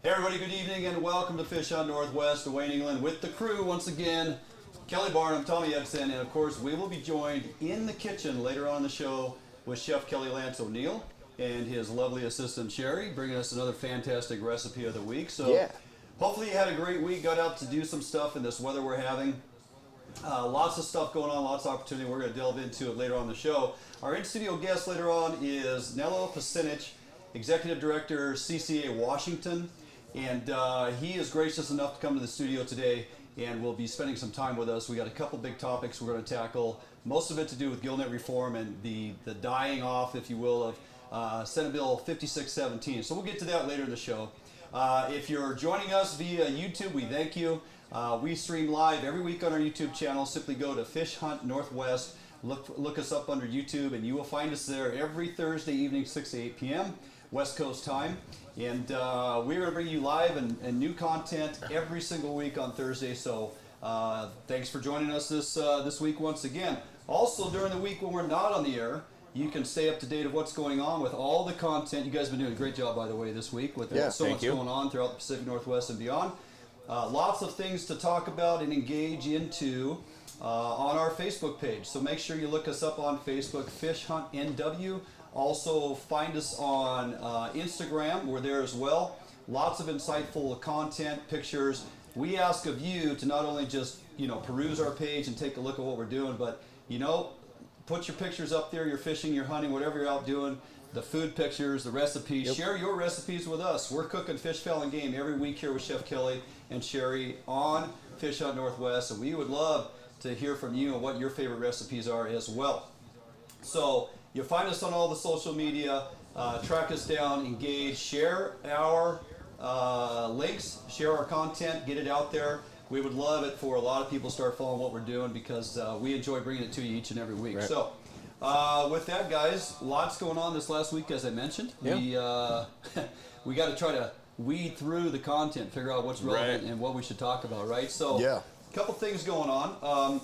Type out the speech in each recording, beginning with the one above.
Hey everybody, good evening and welcome to Fish Hunt Northwest, Wayne, England, with the crew once again. Kelly Barnum, Tommy Eidson, and of course we will be joined in the kitchen later on in the show with Chef Kelly Lance O'Neill and his lovely assistant Sherry, bringing us another fantastic recipe of the week. So hopefully you had a great week, got out to do some stuff in this weather we're having. Lots of stuff going on, lots of opportunity. We're going to delve into it later on the show. Our in-studio guest later on is Nello Picinich, Executive Director, CCA Washington. And he is gracious enough to come to the studio today and will be spending some time with us. We got a couple big topics we're going to tackle, most of it to do with gillnet reform and the dying off, if you will, of Senate Bill 5617. So we'll get to that later in the show. If you're joining us via YouTube, we thank you. We stream live every week on our YouTube channel. Simply go to Fish Hunt Northwest, look us up under YouTube, and you will find us there every Thursday evening, 6 to 8 p.m. West Coast time. And we're going to bring you live and new content every single week on Thursday. So thanks for joining us this week once again. Also, during the week when we're not on the air, you can stay up to date of what's going on with all the content. You guys have been doing a great job, by the way, this week with so much going on throughout the Pacific Northwest and beyond. Lots of things to talk about and engage into on our Facebook page. So make sure you look us up on Facebook, Fish Hunt NW. Also find us on Instagram. We're there as well. Lots of insightful content, pictures. We ask of you to not only just peruse our page and take a look at what we're doing, but put your pictures up there. You're fishing, you're hunting, whatever you're out doing. The food pictures, the recipes. Yep. Share your recipes with us. We're cooking fish, fowl, and game every week here with Chef Kelly and Sherry on Fish Hunt Northwest, and we would love to hear from you and what your favorite recipes are as well. So you'll find us on all the social media. Track us down, engage, share our links, share our content, get it out there. We would love it for a lot of people to start following what we're doing because we enjoy bringing it to you each and every week. Right. So with that, guys, lots going on this last week, as I mentioned. Yeah. We got to try to weed through the content, figure out what's relevant and what we should talk about, right? So a couple things going on.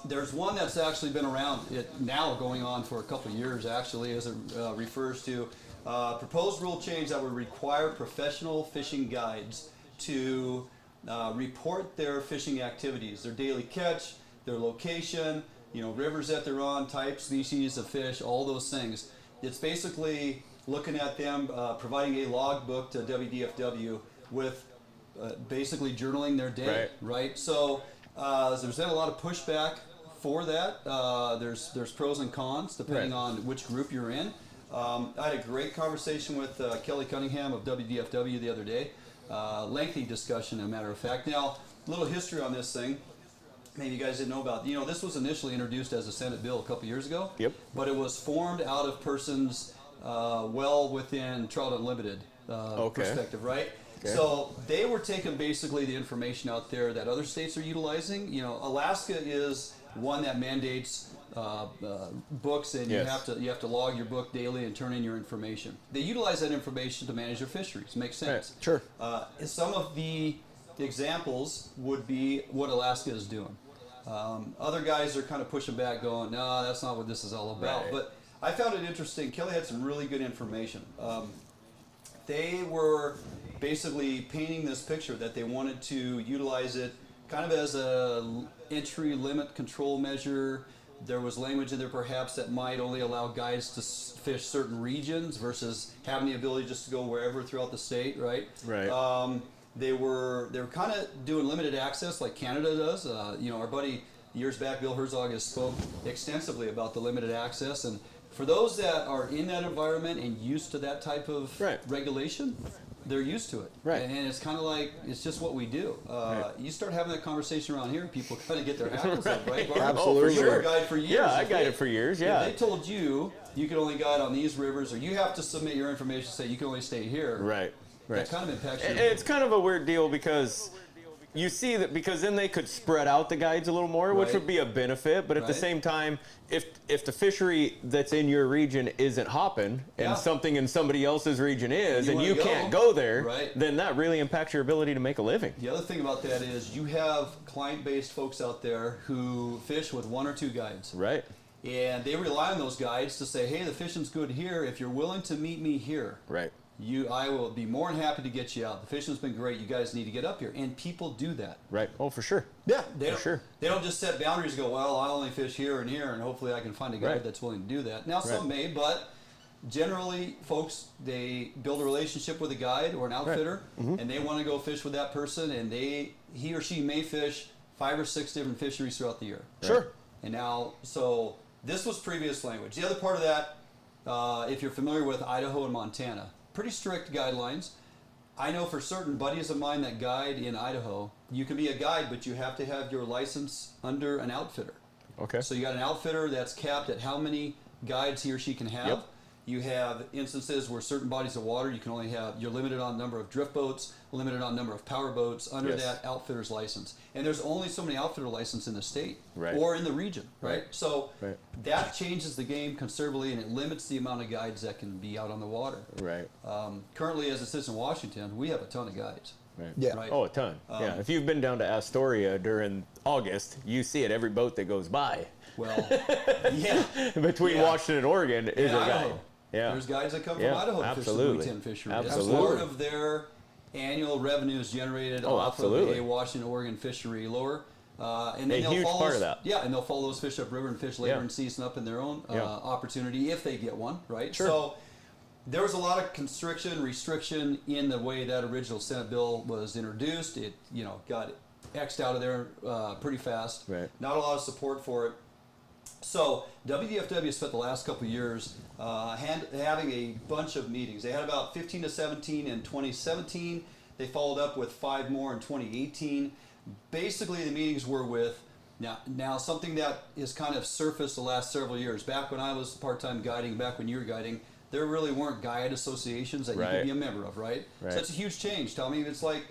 There's one that's actually been around now going on for a couple of years, actually, as it refers to proposed rule change that would require professional fishing guides to report their fishing activities, their daily catch, their location, rivers that they're on, type, species of fish, all those things. It's basically looking at them providing a logbook to WDFW with basically journaling their day, right? So there's been a lot of pushback for that. There's pros and cons depending on which group you're in. I had a great conversation with Kelly Cunningham of WDFW the other day. Lengthy discussion, as a matter of fact. Now, a little history on this thing. Maybe you guys didn't know about. This was initially introduced as a Senate bill a couple years ago. Yep. But it was formed out of persons well within Trout Unlimited perspective, right? Okay. So they were taking basically the information out there that other states are utilizing. Alaska is one that mandates books, and you have to log your book daily and turn in your information. They utilize that information to manage their fisheries. Makes sense. Right. Sure. Some of the examples would be what Alaska is doing. Other guys are kind of pushing back, going, "No, that's not what this is all about." Right. But I found it interesting. Kelly had some really good information. They were basically painting this picture that they wanted to utilize it kind of as a entry limit control measure. There was language in there perhaps that might only allow guides to fish certain regions versus having the ability just to go wherever throughout the state, right? Right. They were kind of doing limited access like Canada does. Our buddy years back, Bill Herzog, has spoke extensively about the limited access, and for those that are in that environment and used to that type of regulation, they're used to it. Right. And it's kind of like, it's just what we do. You start having that conversation around here, people kind of get their hackles up, right? Absolutely. You were a guide for years. Yeah, I guided for years, If they told you could only guide on these rivers, or you have to submit your information, say you can only stay here. Right. That kind of impacts you. It's kind of a weird deal because you see that, because then they could spread out the guides a little more, which would be a benefit. But at the same time, if the fishery that's in your region isn't hopping and something in somebody else's region is, and you can't go there, then that really impacts your ability to make a living. The other thing about that is you have client-based folks out there who fish with one or two guides. Right. And they rely on those guides to say, hey, the fishing's good here if you're willing to meet me here. Right. I will be more than happy to get you out. The fishing's been great. You guys need to get up here. And people do that. Right. Oh, for sure. Yeah. Sure. They don't just set boundaries and go, well, I only fish here, and hopefully I can find a guide that's willing to do that. Now, some may, but generally, folks, they build a relationship with a guide or an outfitter, and they want to go fish with that person, and he or she may fish 5 or 6 different fisheries throughout the year. Sure. And now, so this was previous language. The other part of that, if you're familiar with Idaho and Montana, pretty strict guidelines. I know for certain buddies of mine that guide in Idaho, you can be a guide, but you have to have your license under an outfitter. Okay. So you got an outfitter that's capped at how many guides he or she can have. Yep. You have instances where certain bodies of water you can only have, you're limited on number of drift boats, limited on number of power boats under that outfitter's license. And there's only so many outfitter licenses in the state or in the region, right? So that changes the game considerably, and it limits the amount of guides that can be out on the water. Right. Currently, as it sits in Washington, we have a ton of guides. Right. Yeah. Right? Oh, a ton. Yeah. If you've been down to Astoria during August, you see it every boat that goes by. Well, yeah. Between Washington and Oregon is a guide. Yeah. There's guides that come from Idaho to fish the Route 10 fishery. Absolutely. That's part of their annual revenues generated off of a Washington, Oregon fishery lure. And then a huge part of that. Yeah, and they'll follow those fish upriver and fish later in season up in their own opportunity if they get one, right? Sure. So there was a lot of restriction in the way that original Senate bill was introduced. It, got X'd out of there pretty fast. Right. Not a lot of support for it. So WDFW spent the last couple of years having a bunch of meetings. They had about 15 to 17 in 2017. They followed up with 5 more in 2018. Basically, the meetings were with now something that is kind of surfaced the last several years. Back when I was part-time guiding, back when you were guiding, there really weren't guide associations that you could be a member of, right? So that's a huge change. Tell me, it's like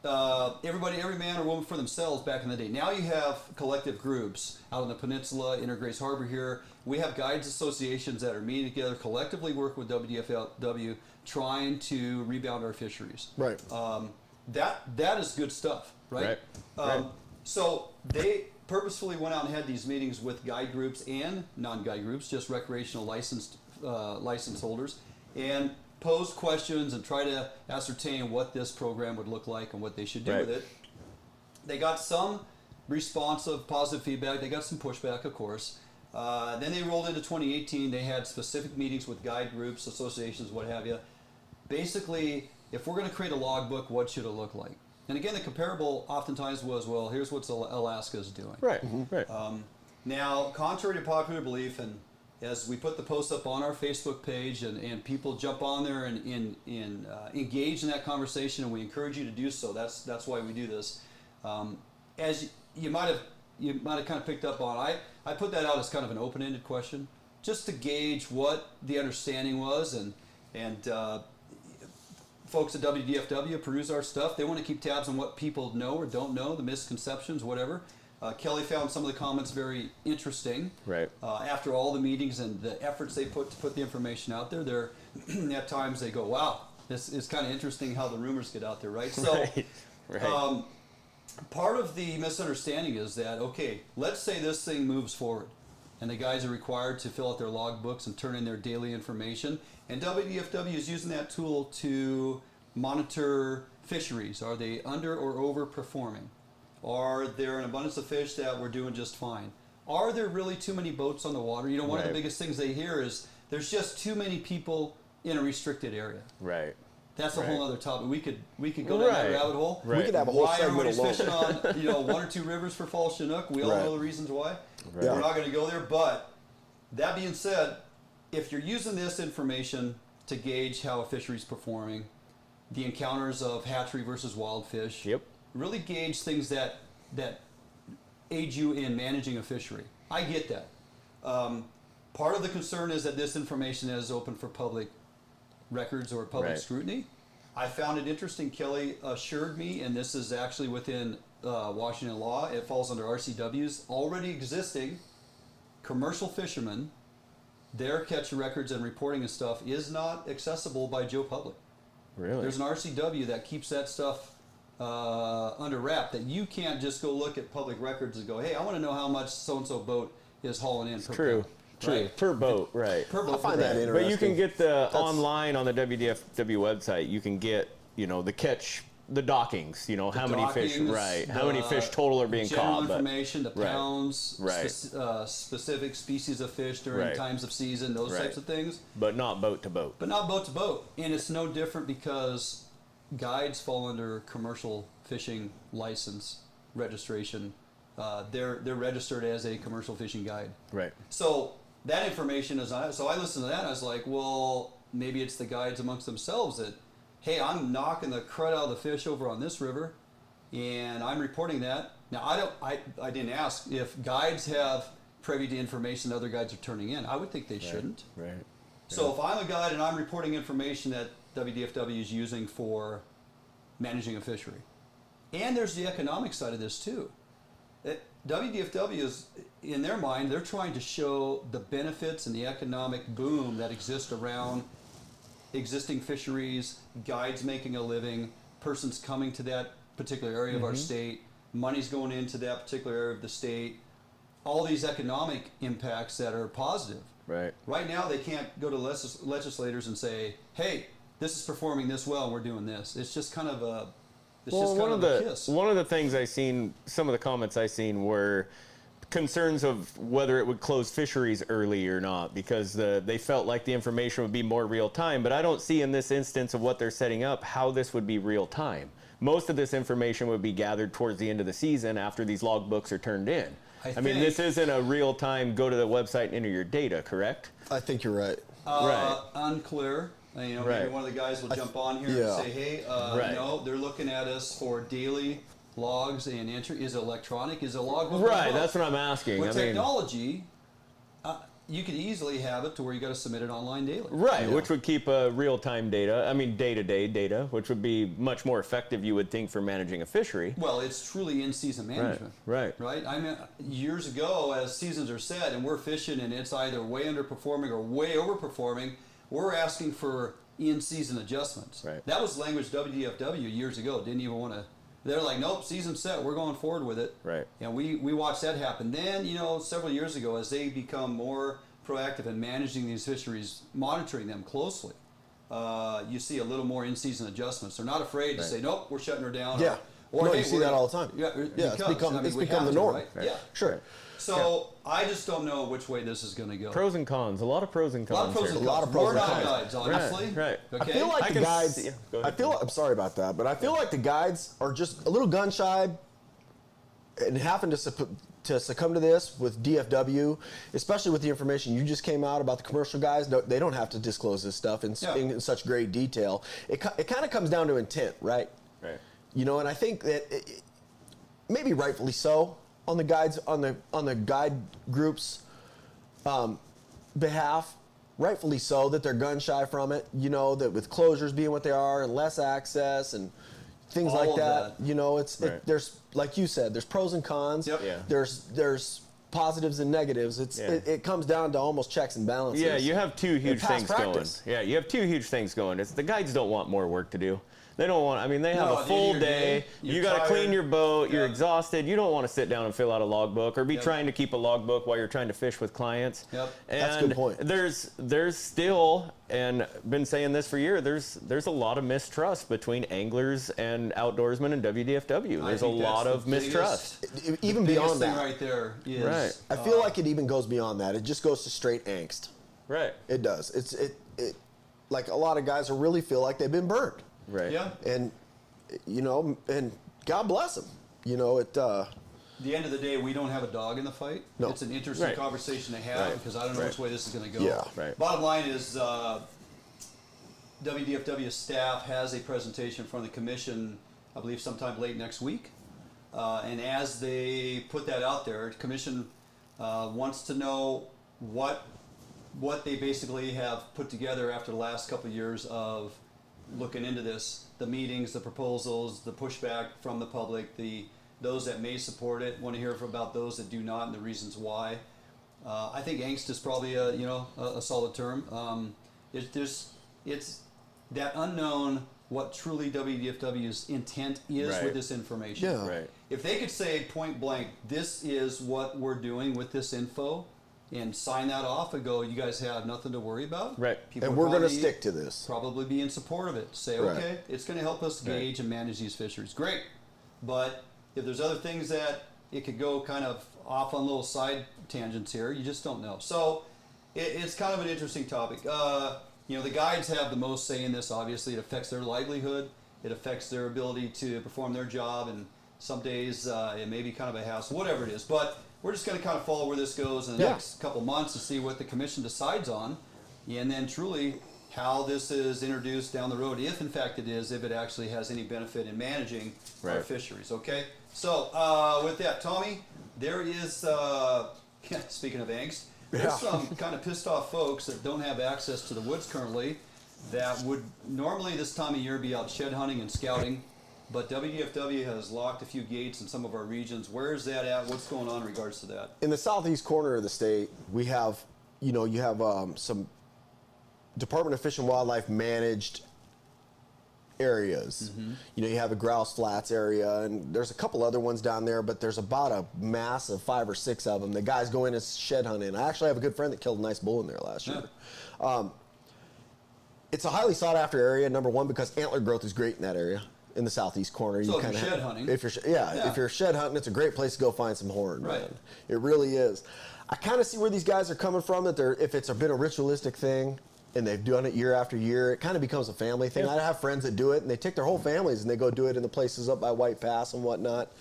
every man or woman for themselves back in the day. Now you have collective groups out on the peninsula, Grace Harbor here. We have guides associations that are meeting together, collectively work with WDFW, trying to rebound our fisheries. Right. That is good stuff, right? So they purposefully went out and had these meetings with guide groups and non-guide groups, just recreational license holders, and posed questions and try to ascertain what this program would look like and what they should do with it. They got some responsive, positive feedback. They got some pushback, of course. Then they rolled into 2018. They had specific meetings with guide groups, associations, what have you. Basically, if we're going to create a logbook, what should it look like? And again, the comparable oftentimes was, well, here's what Alaska's doing. Right. Now, contrary to popular belief, and as we put the post up on our Facebook page and people jump on there and engage in that conversation, and we encourage you to do so. That's why we do this. As you might have kind of picked up on, I put that out as kind of an open-ended question, just to gauge what the understanding was, and folks at WDFW produce our stuff. They want to keep tabs on what people know or don't know, the misconceptions, whatever. Kelly found some of the comments very interesting. Right. After all the meetings and the efforts they put to put the information out there, at times they go, wow, this is kind of interesting how the rumors get out there, right? So part of the misunderstanding is that, okay, let's say this thing moves forward and the guys are required to fill out their logbooks and turn in their daily information, and WDFW is using that tool to monitor fisheries. Are they under or overperforming? Are there an abundance of fish that we're doing just fine? Are there really too many boats on the water? One of the biggest things they hear is there's just too many people in a restricted area. Right. That's a whole other topic. We could go down that rabbit hole. We could have a whole why segment everybody's alone. fishing on 1 or 2 rivers for fall Chinook. We all know the reasons why. Yeah. We're not going to go there. But that being said, if you're using this information to gauge how a fishery's performing, the encounters of hatchery versus wild fish, really gauge things that aid you in managing a fishery. I get that. Part of the concern is that this information is open for public records or public scrutiny. I found it interesting. Kelly assured me, and this is actually within Washington law, it falls under RCW's already existing commercial fishermen, their catch records and reporting and stuff is not accessible by Joe Public. Really? There's an RCW that keeps that stuff under wrap, that you can't just go look at public records and go, hey, I want to know how much so-and-so boat is hauling in per True. pound. Per boat, right. Per boat. I find that interesting. But you can get online on the WDFW website. You can get the catch, the dockings. How many fish, right? How many fish total are being caught? General information, the pounds, right. Specific species of fish during times of season, those types of things. But not boat to boat. But not boat to boat, and it's no different because guides fall under commercial fishing license registration. They're registered as a commercial fishing guide. Right. So that information is on it. So I listened to that and I was like, well, maybe it's the guides amongst themselves that, hey, I'm knocking the crud out of the fish over on this river, and I'm reporting that. Now I didn't ask if guides have privy to information that other guides are turning in. I would think they shouldn't. Right. So if I'm a guide and I'm reporting information that WDFW is using for managing a fishery, and there's the economic side of this too. WDFW is, in their mind, they're trying to show the benefits and the economic boom that exists around existing fisheries, guides making a living, persons coming to that particular area of our state, money's going into that particular area of the state, all these economic impacts that are positive. Right. Right now, they can't go to legislators and say, hey, this is performing this well and we're doing this. It's just kind of a... One of the things I seen, some of the comments I seen were concerns of whether it would close fisheries early or not, because they felt like the information would be more real time. But I don't see in this instance of what they're setting up how this would be real time. Most of this information would be gathered towards the end of the season after these logbooks are turned in. I mean, this isn't a real time go to the website and enter your data, correct? I think you're right. Unclear. Maybe one of the guys will jump on here and say, hey, no, they're looking at us for daily logs and entry. Is it electronic? Is it a logbook? Right, that's what I'm asking. With technology, you could easily have it to where you got to submit it online daily. Right, which would keep real-time data, day-to-day data, which would be much more effective, you would think, for managing a fishery. Well, it's truly in-season management. Right. I mean, years ago, as seasons are set and we're fishing and it's either way underperforming or way overperforming, we're asking for in-season adjustments. Right. That was language WDFW years ago. Didn't even want to. They're like, nope, season's set. We're going forward with it. Right. And we watched that happen. Then, several years ago, as they become more proactive in managing these fisheries, monitoring them closely, you see a little more in-season adjustments. They're not afraid to say, nope, we're shutting her down. Yeah. Or hey, you see that all the time. Yeah, it's become the norm. Right? Yeah. Sure. So I just don't know which way this is going to go. Pros and cons. A lot of pros and cons. A lot of pros and cons. We're not guides, honestly. Right. Okay? I feel like the guides. I'm sorry about that, but I feel like the guides are just a little gun shy and having to succumb to this with DFW, especially with the information you just came out about the commercial guys. They don't have to disclose this stuff in such great detail. It kind of comes down to intent, right? Right. And I think that maybe rightfully so on the guides on the guide groups behalf, rightfully so that they're gun shy from it. That with closures being what they are and less access and things all like that. Right. There's, like you said, there's pros and cons. Yep. Yeah. There's positives and negatives. It comes down to almost checks and balances. Yeah, you have two huge things practice. going. Yeah, you have two huge things going. The guides don't want more work to do. They don't want, they have a full day. You got to clean your boat. You're exhausted. You don't want to sit down and fill out a logbook or be trying to keep a logbook while you're trying to fish with clients. Yep. And that's a good point. There's still, and been saying this for years, there's a lot of mistrust between anglers and outdoorsmen and WDFW. There's a lot of mistrust. Even beyond that. Right there is. Right. I feel like it even goes beyond that. It just goes to straight angst. Right. It does. It like a lot of guys really feel like they've been burned. Right. Yeah. And and God bless them. The end of the day, we don't have a dog in the fight. No. It's an interesting conversation to have because I don't know which way this is going to go. Yeah. Right. Bottom line is WDFW staff has a presentation from the commission, I believe sometime late next week. And as they put that out there, the commission wants to know what they basically have put together after the last couple of years of looking into this, the meetings, the proposals, the pushback from the public, those that may support it, want to hear about those that do not and the reasons why. I think angst is probably a solid term. It's that unknown what truly WDFW's intent is with this information. Yeah. Right. If they could say point blank, this is what we're doing with this info, and sign that off and go, you guys have nothing to worry about. Right. People And would we're going to probably stick to this. Probably be in support of it. Say, Right. okay, it's going to help us gauge and manage these fisheries. Great. But if there's other things that it could go kind of off on little side tangents here, you just don't know. So it's kind of an interesting topic. You know, the guides have the most say in this, obviously. It affects their livelihood. It affects their ability to perform their job. And some days it may be kind of a hassle, whatever it is. But we're just going to kind of follow where this goes in the next couple months to see what the commission decides on. And then truly how this is introduced down the road, if in fact it is, if it actually has any benefit in managing our fisheries, okay? So with that, Tommy, there is, speaking of angst, there's some kind of pissed off folks that don't have access to the woods currently that would normally this time of year be out shed hunting and scouting, but WDFW has locked a few gates in some of our regions. Where is that at? What's going on in regards to that? In the southeast corner of the state, we have, you know, you have some Department of Fish and Wildlife managed areas. You know, you have the Grouse Flats area, and there's a couple other ones down there, but there's about a mass of 5 or 6 of them. The guys go in and shed hunt in. I actually have a good friend that killed a nice bull in there last year. It's a highly sought after area, number one, because antler growth is great in that area. In the southeast corner, so if you're shed hunting, if you're shed hunting, it's a great place to go find some horn. Right. Man. It really is. I kind of see where these guys are coming from. That if it's been a ritualistic thing, and they've done it year after year, it kind of becomes a family thing. I have friends that do it, and they take their whole families and they go do it in the places up by White Pass and whatnot.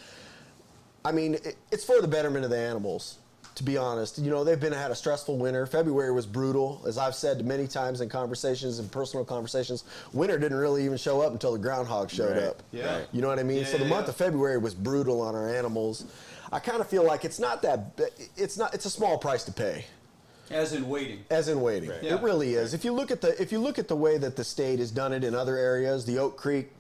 I mean, it's for the betterment of the animals. To be honest, you know, they've had a stressful winter. February was brutal. As I've said many times in conversations and personal conversations, winter didn't really even show up until the groundhog showed up. Yeah. You know what I mean? So the month of February was brutal on our animals. I kind of feel like it's a small price to pay. As in waiting. As in waiting. Right. It really is. If you look at the way that the state has done it in other areas, the Oak Creek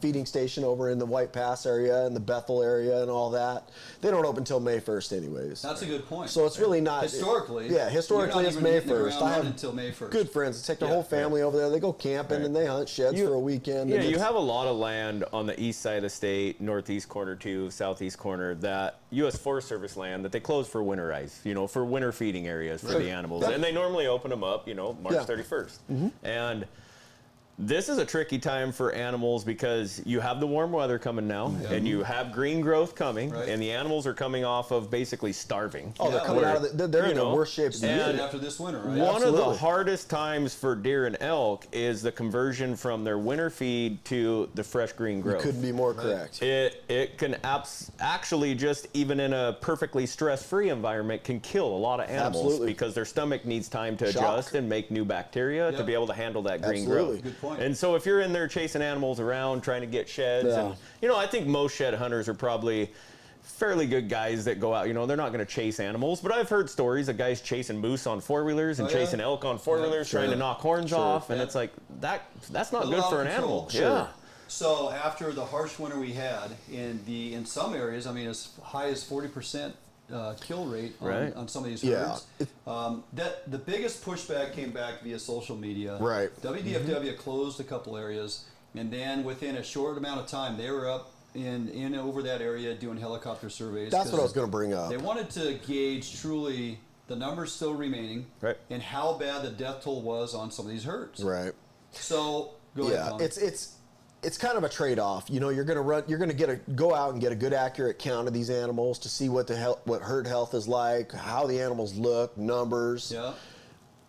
feeding station over in the White Pass area and the Bethel area and all that, they don't open until May 1st anyways. That's a good point. So it's really not historically. Historically it's May 1st. I have until May 1st. good friends that take their whole family over there. They go camping and they hunt sheds for a weekend. Yeah, you have a lot of land on the east side of the state, northeast corner too, southeast corner, that U.S. Forest Service land that they close for winterize, you know, for winter feeding areas for the animals. And they normally open them up, you know, March 31st. And this is a tricky time for animals because you have the warm weather coming now, and you have green growth coming, and the animals are coming off of basically starving. Oh, they're coming out of they're in the worst shape of the year. After this winter, right? One of the hardest times for deer and elk is the conversion from their winter feed to the fresh green growth. You couldn't be more correct. It can actually just, even in a perfectly stress-free environment, can kill a lot of animals because their stomach needs time to adjust and make new bacteria to be able to handle that green growth. Good point. And so if you're in there chasing animals around, trying to get sheds, and, you know, I think most shed hunters are probably fairly good guys that go out, you know, they're not going to chase animals, but I've heard stories of guys chasing moose on four-wheelers and chasing elk on four-wheelers, trying to knock horns off, and it's like, that's not good for an animal. So after the harsh winter we had in some areas, I mean, as high as 40% kill rate on some of these herds. That the biggest pushback came back via social media. Right. WDFW closed a couple areas, and then within a short amount of time, they were up in over that area doing helicopter surveys. That's what I was going to bring up. They wanted to gauge truly the numbers still remaining, and how bad the death toll was on some of these herds. Right. So go ahead, Tom. It's kind of a trade-off. You know, you're going to go out and get a good accurate count of these animals to see what herd health is like, how the animals look, numbers. Yeah.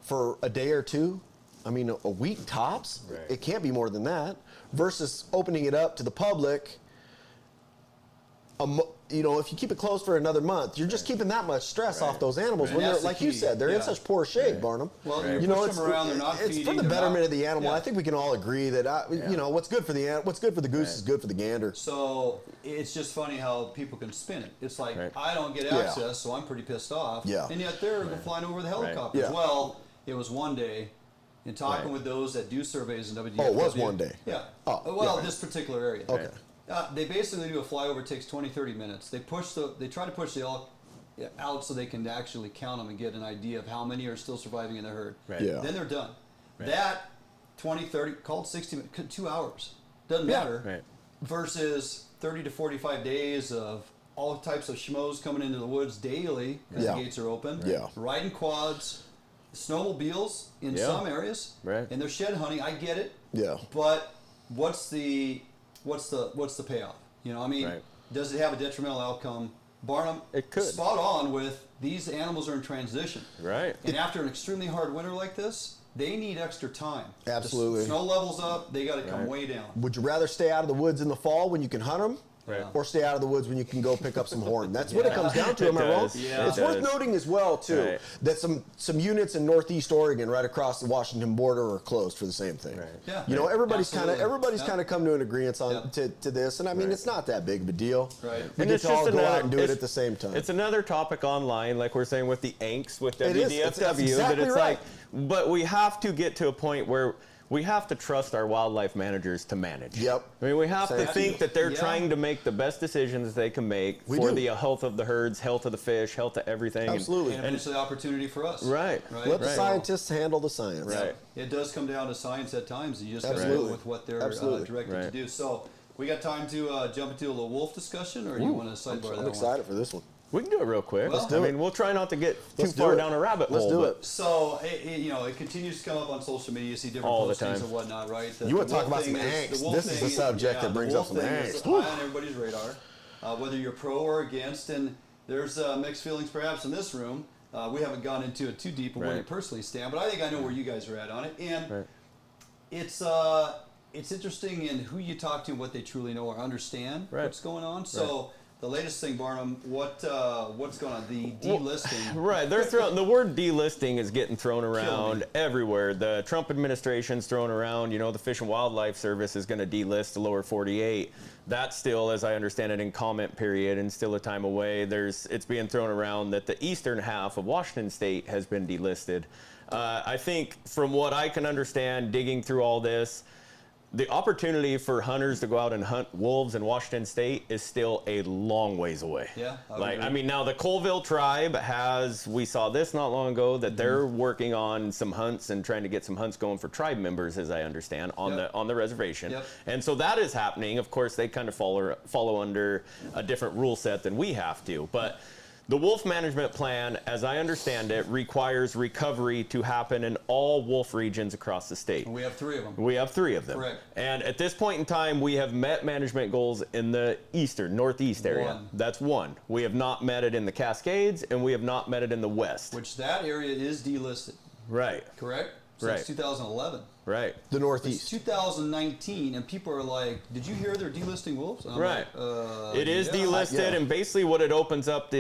For a day or two, I mean, a week tops. Right. It can't be more than that. Versus opening it up to the public. You know, if you keep it closed for another month, you're just keeping that much stress off those animals. When they're, like you said, they're in such poor shape, Barnum. Well, you know, it's for the betterment of the animal. I think we can all agree that you know, what's good for the goose is good for the gander. So it's just funny how people can spin it. It's like I don't get access, so I'm pretty pissed off. Yeah. And yet they're flying over the helicopters. Well, it was one day. In talking with those that do surveys in WDFW. Oh, it was one day. Yeah. Well, this particular area. Okay. They basically do a flyover. It takes 20, 30 minutes. They try to push the elk out so they can actually count them and get an idea of how many are still surviving in the herd. Right. Yeah. Then they're done. Right. That 20, 30, called 60 minutes, 2 hours. Doesn't matter. Right. Versus 30 to 45 days of all types of schmoes coming into the woods daily because the gates are open. Yeah. Riding quads, snowmobiles in some areas, and they're shed hunting. I get it. Yeah. But what's the payoff? You know, I mean, does it have a detrimental outcome? Barnum, it could. Spot on with these animals are in transition. Right. And after an extremely hard winter like this, they need extra time. Absolutely. The snow levels up, they got to come way down. Would you rather stay out of the woods in the fall when you can hunt them? Or stay out of the woods when you can go pick up some horn. That's what it comes down to. Am I wrong? Yeah. It's worth noting as well too that some units in Northeast Oregon, right across the Washington border, are closed for the same thing. Yeah. You know, everybody's kind of come to an agreement on to this, and I mean it's not that big of a deal. Right. We get to all go out and do it at the same time. It's another topic online, like we're saying with the angst with WDFW, that's exactly that it's right. like, but we have to get to a point where we have to trust our wildlife managers to manage. Yep. I mean, we have to think that they're trying to make the best decisions they can make for the health of the herds, health of the fish, health of everything. Absolutely. And it's the opportunity for us. Right. Let the scientists handle the science. Right. It does come down to science at times, and you just got to go with what they're directed to do. So we got time to jump into a little wolf discussion, or you want to sidebar that one? I'm excited for this one. We can do it real quick. Well, I mean, we'll try not to get too far down a rabbit hole. Let's do it. So, it continues to come up on social media. You see different postings and whatnot, right? You want to talk about some angst. This is the subject that brings up some angst. High on everybody's radar, whether you're pro or against. And there's mixed feelings perhaps in this room. We haven't gone into it too deep of where you personally stand, but I think I know where you guys are at on it. And it's interesting in who you talk to and what they truly know or understand what's going on. So the latest thing, Barnum, what's going on? The delisting. Right, the word delisting is getting thrown around everywhere. The Trump administration's thrown around. You know, the Fish and Wildlife Service is going to delist the lower 48. That's still, as I understand it, in comment period and still a time away. It's being thrown around that the eastern half of Washington State has been delisted. I think, from what I can understand, digging through all this, the opportunity for hunters to go out and hunt wolves in Washington State is still a long ways away. Yeah. I mean, now the Colville tribe we saw this not long ago, that they're working on some hunts and trying to get some hunts going for tribe members, as I understand, on the reservation. And so that is happening. Of course, they kind of follow under a different rule set than we have to. But the wolf management plan, as I understand it, requires recovery to happen in all wolf regions across the state. And we have 3 of them. We have 3 of them. Correct. And at this point in time, we have met management goals in the northeast area. That's 1. We have not met it in the Cascades, and we have not met it in the west. Which that area is delisted. Right. Correct? Since 2011. Right. The Northeast. It's 2019, and people are like, "Did you hear they're delisting wolves?" And I'm like, it is delisted, and basically what it opens up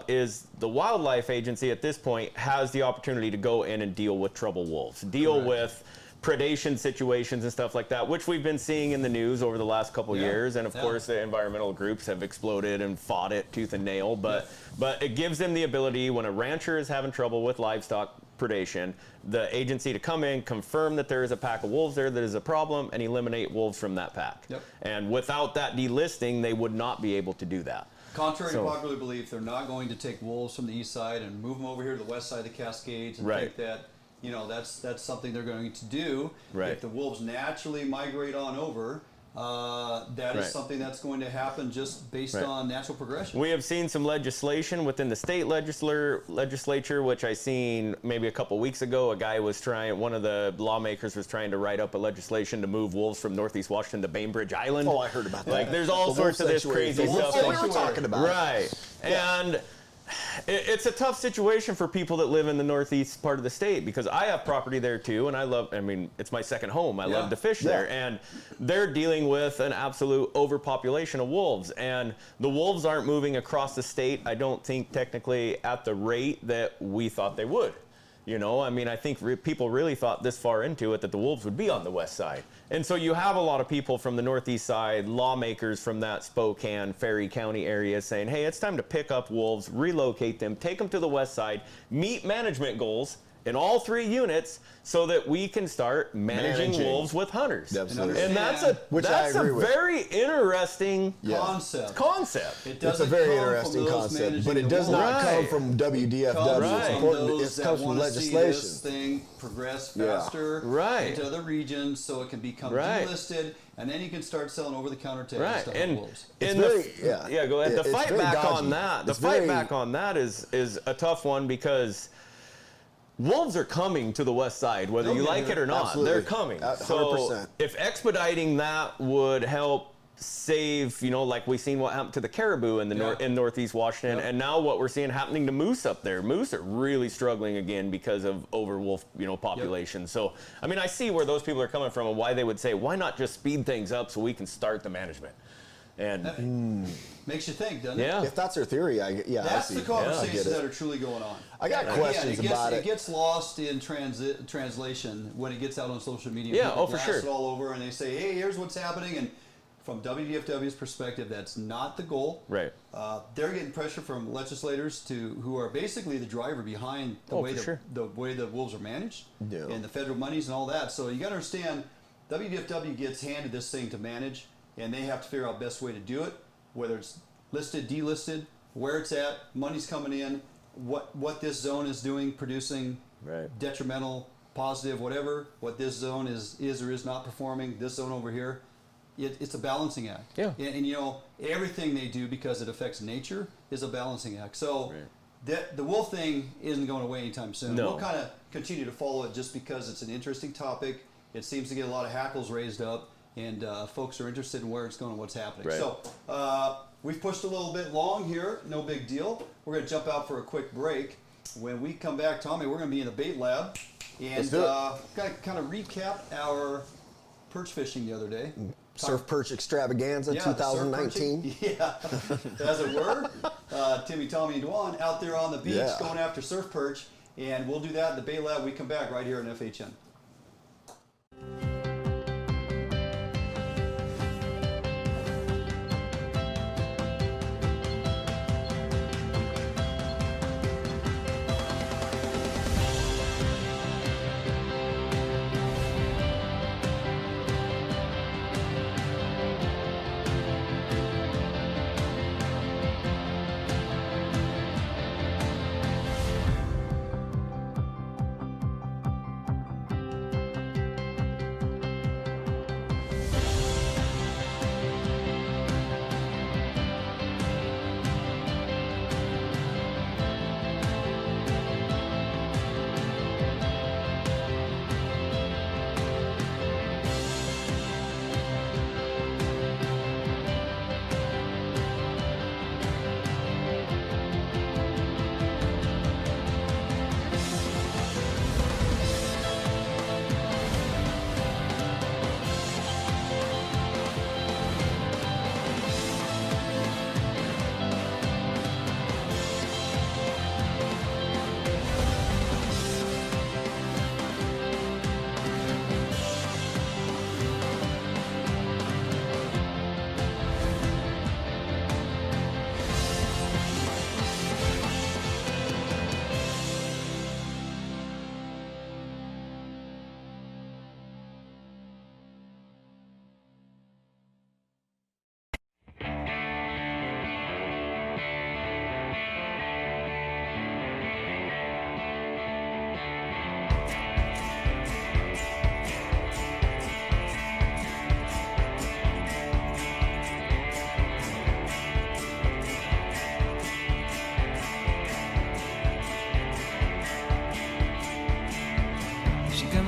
is the wildlife agency at this point has the opportunity to go in and deal with trouble wolves, with predation situations and stuff like that, which we've been seeing in the news over the last couple years. And of course, the environmental groups have exploded and fought it tooth and nail. But it gives them the ability, when a rancher is having trouble with livestock predation, the agency to come in, confirm that there is a pack of wolves there that is a problem, and eliminate wolves from that pack. And without that delisting, they would not be able to do that. Contrary to popular belief, they're not going to take wolves from the east side and move them over here to the west side of the Cascades and think that, you know, that's something they're going to do. If the wolves naturally migrate on over, that is something that's going to happen just based on natural progression. We have seen some legislation within the state legislature, which I seen maybe a couple weeks ago. One of the lawmakers was trying to write up a legislation to move wolves from Northeast Washington to Bainbridge Island. Oh, I heard about that. Like, there's all sorts of this crazy stuff that we were talking about. Right. And it's a tough situation for people that live in the northeast part of the state, because I have property there too, and it's my second home. I love to fish there, and they're dealing with an absolute overpopulation of wolves, and the wolves aren't moving across the state, I don't think, technically at the rate that we thought they would. You know, I mean, I think people really thought this far into it that the wolves would be on the west side. And so you have a lot of people from the northeast side, lawmakers from that Spokane, Ferry County area saying, hey, it's time to pick up wolves, relocate them, take them to the west side, meet management goals, in all 3 units so that we can start managing wolves with hunters. Absolutely. And that's a very interesting concept. It it's a very interesting concept, but it does not come from WDFW. It's important. It comes from legislation. This thing progress faster into other regions so it can become delisted, and then you can start selling over-the-counter tags to hunt wolves. Go ahead. The fight back on that is a tough one because wolves are coming to the west side, whether you like it or not. Absolutely. They're coming. 100%. So if expediting that would help save, like we've seen what happened to the caribou in the in Northeast Washington, and now what we're seeing happening to moose up there. Moose are really struggling again because of over wolf, population. So I mean, I see where those people are coming from and why they would say, why not just speed things up so we can start the management? And makes you think, doesn't it? Yeah. If that's your theory, that's the conversations that are truly going on. I got questions about it. It gets lost in translation when it gets out on social media. Yeah, People for sure. it all over, and they say, "Hey, here's what's happening." And from WDFW's perspective, that's not the goal. Right. They're getting pressure from legislators who are basically the driver behind the way the wolves are managed and the federal monies and all that. So you got to understand, WDFW gets handed this thing to manage, and they have to figure out best way to do it, whether it's listed, delisted, where it's at, money's coming in, what this zone is doing, producing, detrimental, positive, whatever, what this zone is or is not performing, this zone over here. It's a balancing act. Yeah. And everything they do, because it affects nature, is a balancing act. So the wolf thing isn't going away anytime soon. No. We'll kind of continue to follow it just because it's an interesting topic. It seems to get a lot of hackles raised up, and folks are interested in where it's going and what's happening. Right. So we've pushed a little bit long here. No big deal. We're going to jump out for a quick break. When we come back, Tommy, we're going to be in the bait lab and kind of recap our perch fishing the other day. Surf Perch Extravaganza 2019. As it were. Timmy, Tommy, and Dwan out there on the beach going after surf perch, and we'll do that in the bait lab. We come back right here on FHN.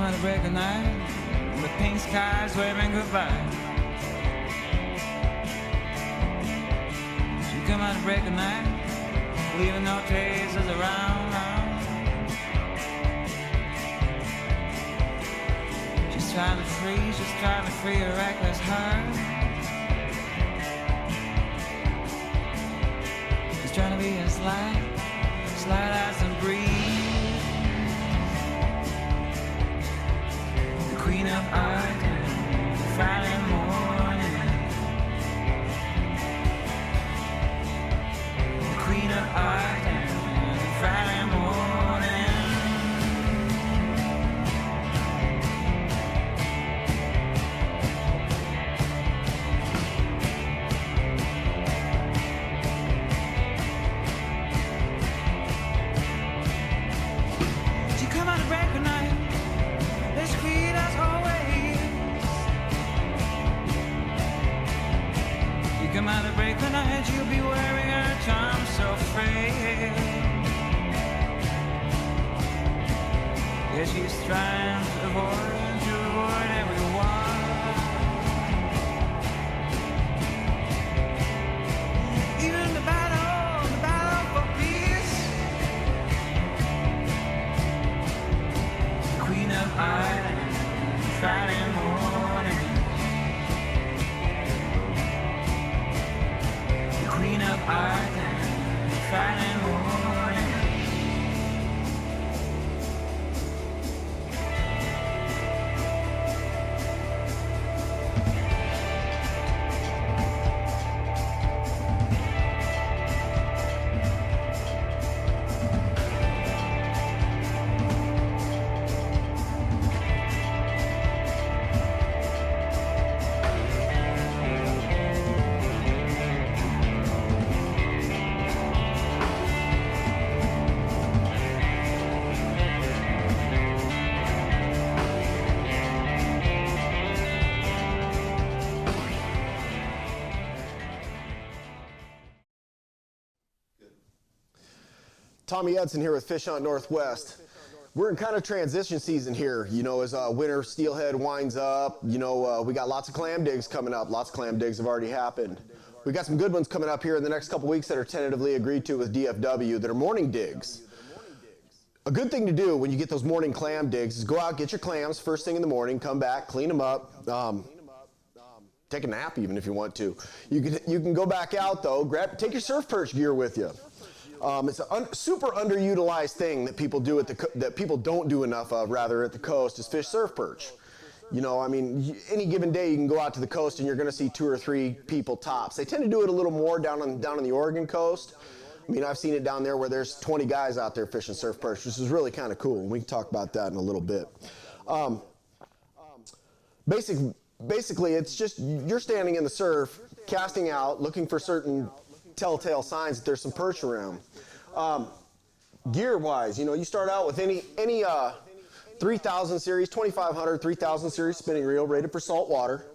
On the break of night, the pink skies waving goodbye. She come on the break of night, leaving no traces around. She's trying to free her reckless heart. She's trying to be as light as the breeze. Queen of art, Friday morning. The Queen of art, Friday morning. that you'll be wearing her charm so frail. Yeah, she's trying to avoid everyone. Even the battle for peace. The Queen of Ireland, Friday morning. The Queen of Ireland, Friday morning. Tommy Eidson here with Fish Hunt Northwest. We're in kind of transition season here, you know, as winter steelhead winds up. You know, we got lots of clam digs coming up. Lots of clam digs have already happened. We got some good ones coming up here in the next couple weeks that are tentatively agreed to with DFW that are morning digs. A good thing to do when you get those morning clam digs is go out, get your clams first thing in the morning, come back, clean them up. Take a nap even if you want to. You can go back out though, take your Serf Perch gear with you. It's a super underutilized thing that people do that people don't do enough of, rather, at the coast, is fish surf perch. You know, I mean, any given day you can go out to the coast and you're going to see 2 or 3 people tops. They tend to do it a little more down on the Oregon coast. I mean, I've seen it down there where there's 20 guys out there fishing surf perch, which is really kind of cool. We can talk about that in a little bit. Basically, it's just you're standing in the surf, casting out, looking for certain telltale signs that there's some perch around. Gear-wise, you know, you start out with any 3000 series, 2500, 3000 series spinning reel rated for salt water.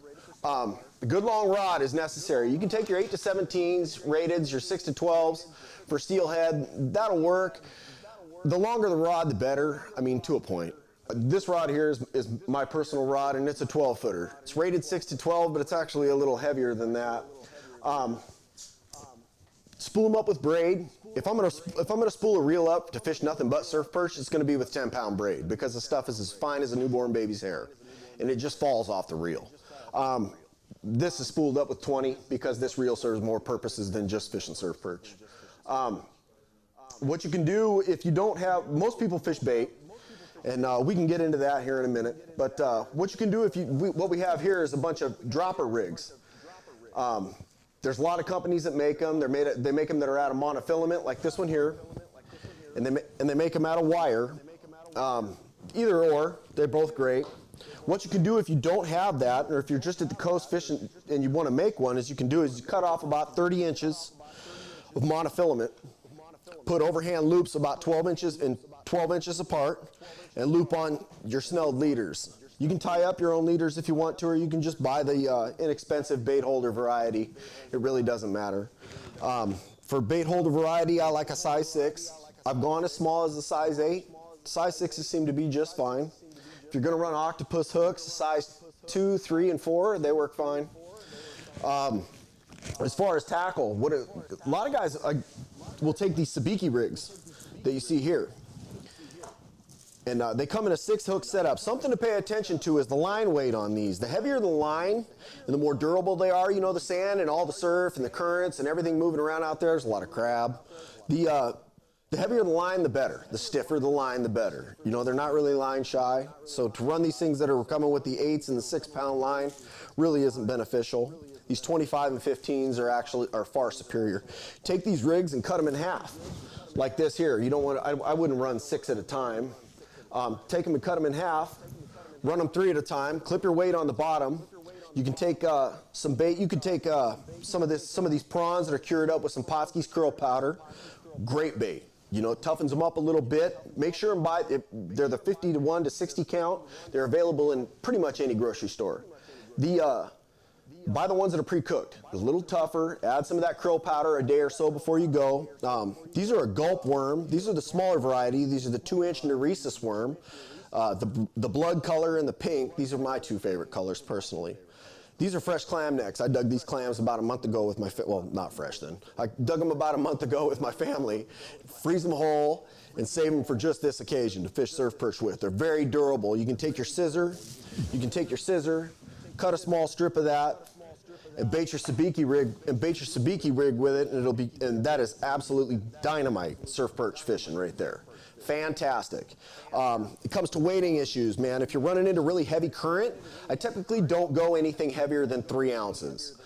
A good long rod is necessary. You can take your 8 to 17s rateds, your 6 to 12s for steelhead. That'll work. The longer the rod, the better. I mean, to a point. This rod here is my personal rod, and it's a 12-footer. It's rated 6 to 12, but it's actually a little heavier than that. Spool them up with braid. If I'm gonna spool a reel up to fish nothing but surf perch, it's gonna be with 10-pound braid because the stuff is as fine as a newborn baby's hair, and it just falls off the reel. This is spooled up with 20 because this reel serves more purposes than just fishing surf perch. What you can do if you don't have, most people fish bait, and we can get into that here in a minute. But what you can do what we have here is a bunch of dropper rigs. There's a lot of companies that make them. They make them that are out of monofilament, like this one here, and they make them out of wire. Either or, they're both great. What you can do if you don't have that, or if you're just at the coast fishing and you want to make one, is you cut off about 30 inches of monofilament, put overhand loops about 12 inches apart, and loop on your snelled leaders. You can tie up your own leaders if you want to, or you can just buy the inexpensive bait holder variety. It really doesn't matter. For bait holder variety, I like a size 6. I've gone as small as a size 8. Size 6s seem to be just fine. If you're going to run octopus hooks, size 2, 3, and 4, they work fine. As far as tackle, a lot of guys will take these sabiki rigs that you see here. And they come in a 6-hook setup. Something to pay attention to is the line weight on these. The heavier the line and the more durable they are, you know, the sand and all the surf and the currents and everything moving around out there, there's a lot of crab. The heavier the line, the better. The stiffer the line, the better. You know, they're not really line shy. So to run these things that are coming with the 8s and the 6-pound line really isn't beneficial. These 25 and 15s are far superior. Take these rigs and cut them in half, like this here. You don't want. I wouldn't run 6 at a time. Take them and cut them in half, run them 3 at a time, clip your weight on the bottom. You can take some bait. You could take some of these prawns that are cured up with some Potskey's curl powder. Great bait. You know, it toughens them up a little bit. Make sure and buy. They're the 50 to 1 to 60 count. They're available in pretty much any grocery store. The buy the ones that are pre-cooked. A little tougher. Add some of that krill powder a day or so before you go. These are a gulp worm. These are the smaller variety. These are the 2-inch Neresis worm. The blood color and the pink, these are my 2 favorite colors personally. These are fresh clam necks. I dug these clams about a month ago with my, well, not fresh then. I dug them about a month ago with my family, freeze them whole, and save them for just this occasion to fish surf perch with. They're very durable. You can take your scissor, cut a small strip of that, and bait your sabiki rig, with it, and that is absolutely dynamite surf perch fishing right there. Fantastic. It comes to weighting issues, man. If you're running into really heavy current, I typically don't go anything heavier than 3 ounces.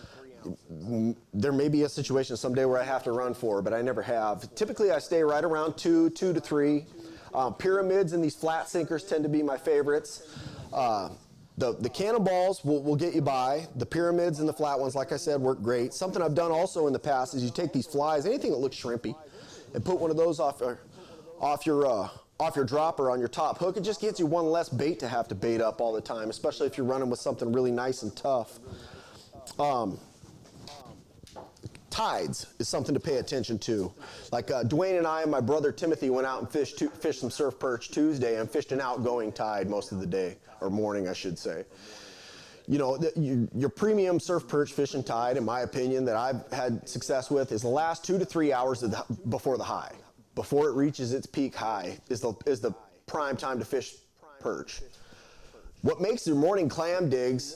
There may be a situation someday where I have to run 4, but I never have. Typically, I stay right around 2 to 3. Pyramids and these flat sinkers tend to be my favorites. The cannonballs will get you by. The pyramids and the flat ones, like I said, work great. Something I've done also in the past is you take these flies, anything that looks shrimpy, and put one of those off your dropper on your top hook. It just gets you one less bait to have to bait up all the time, especially if you're running with something really nice and tough. Tides is something to pay attention to. Like Dwayne and I and my brother Timothy went out and fished some surf perch Tuesday and fished an outgoing tide most of the day, or morning I should say. You know, your premium surf perch fishing tide, in my opinion, that I've had success with is the last 2 to 3 hours before the high. Before it reaches its peak high is the prime time to fish perch. What makes your morning clam digs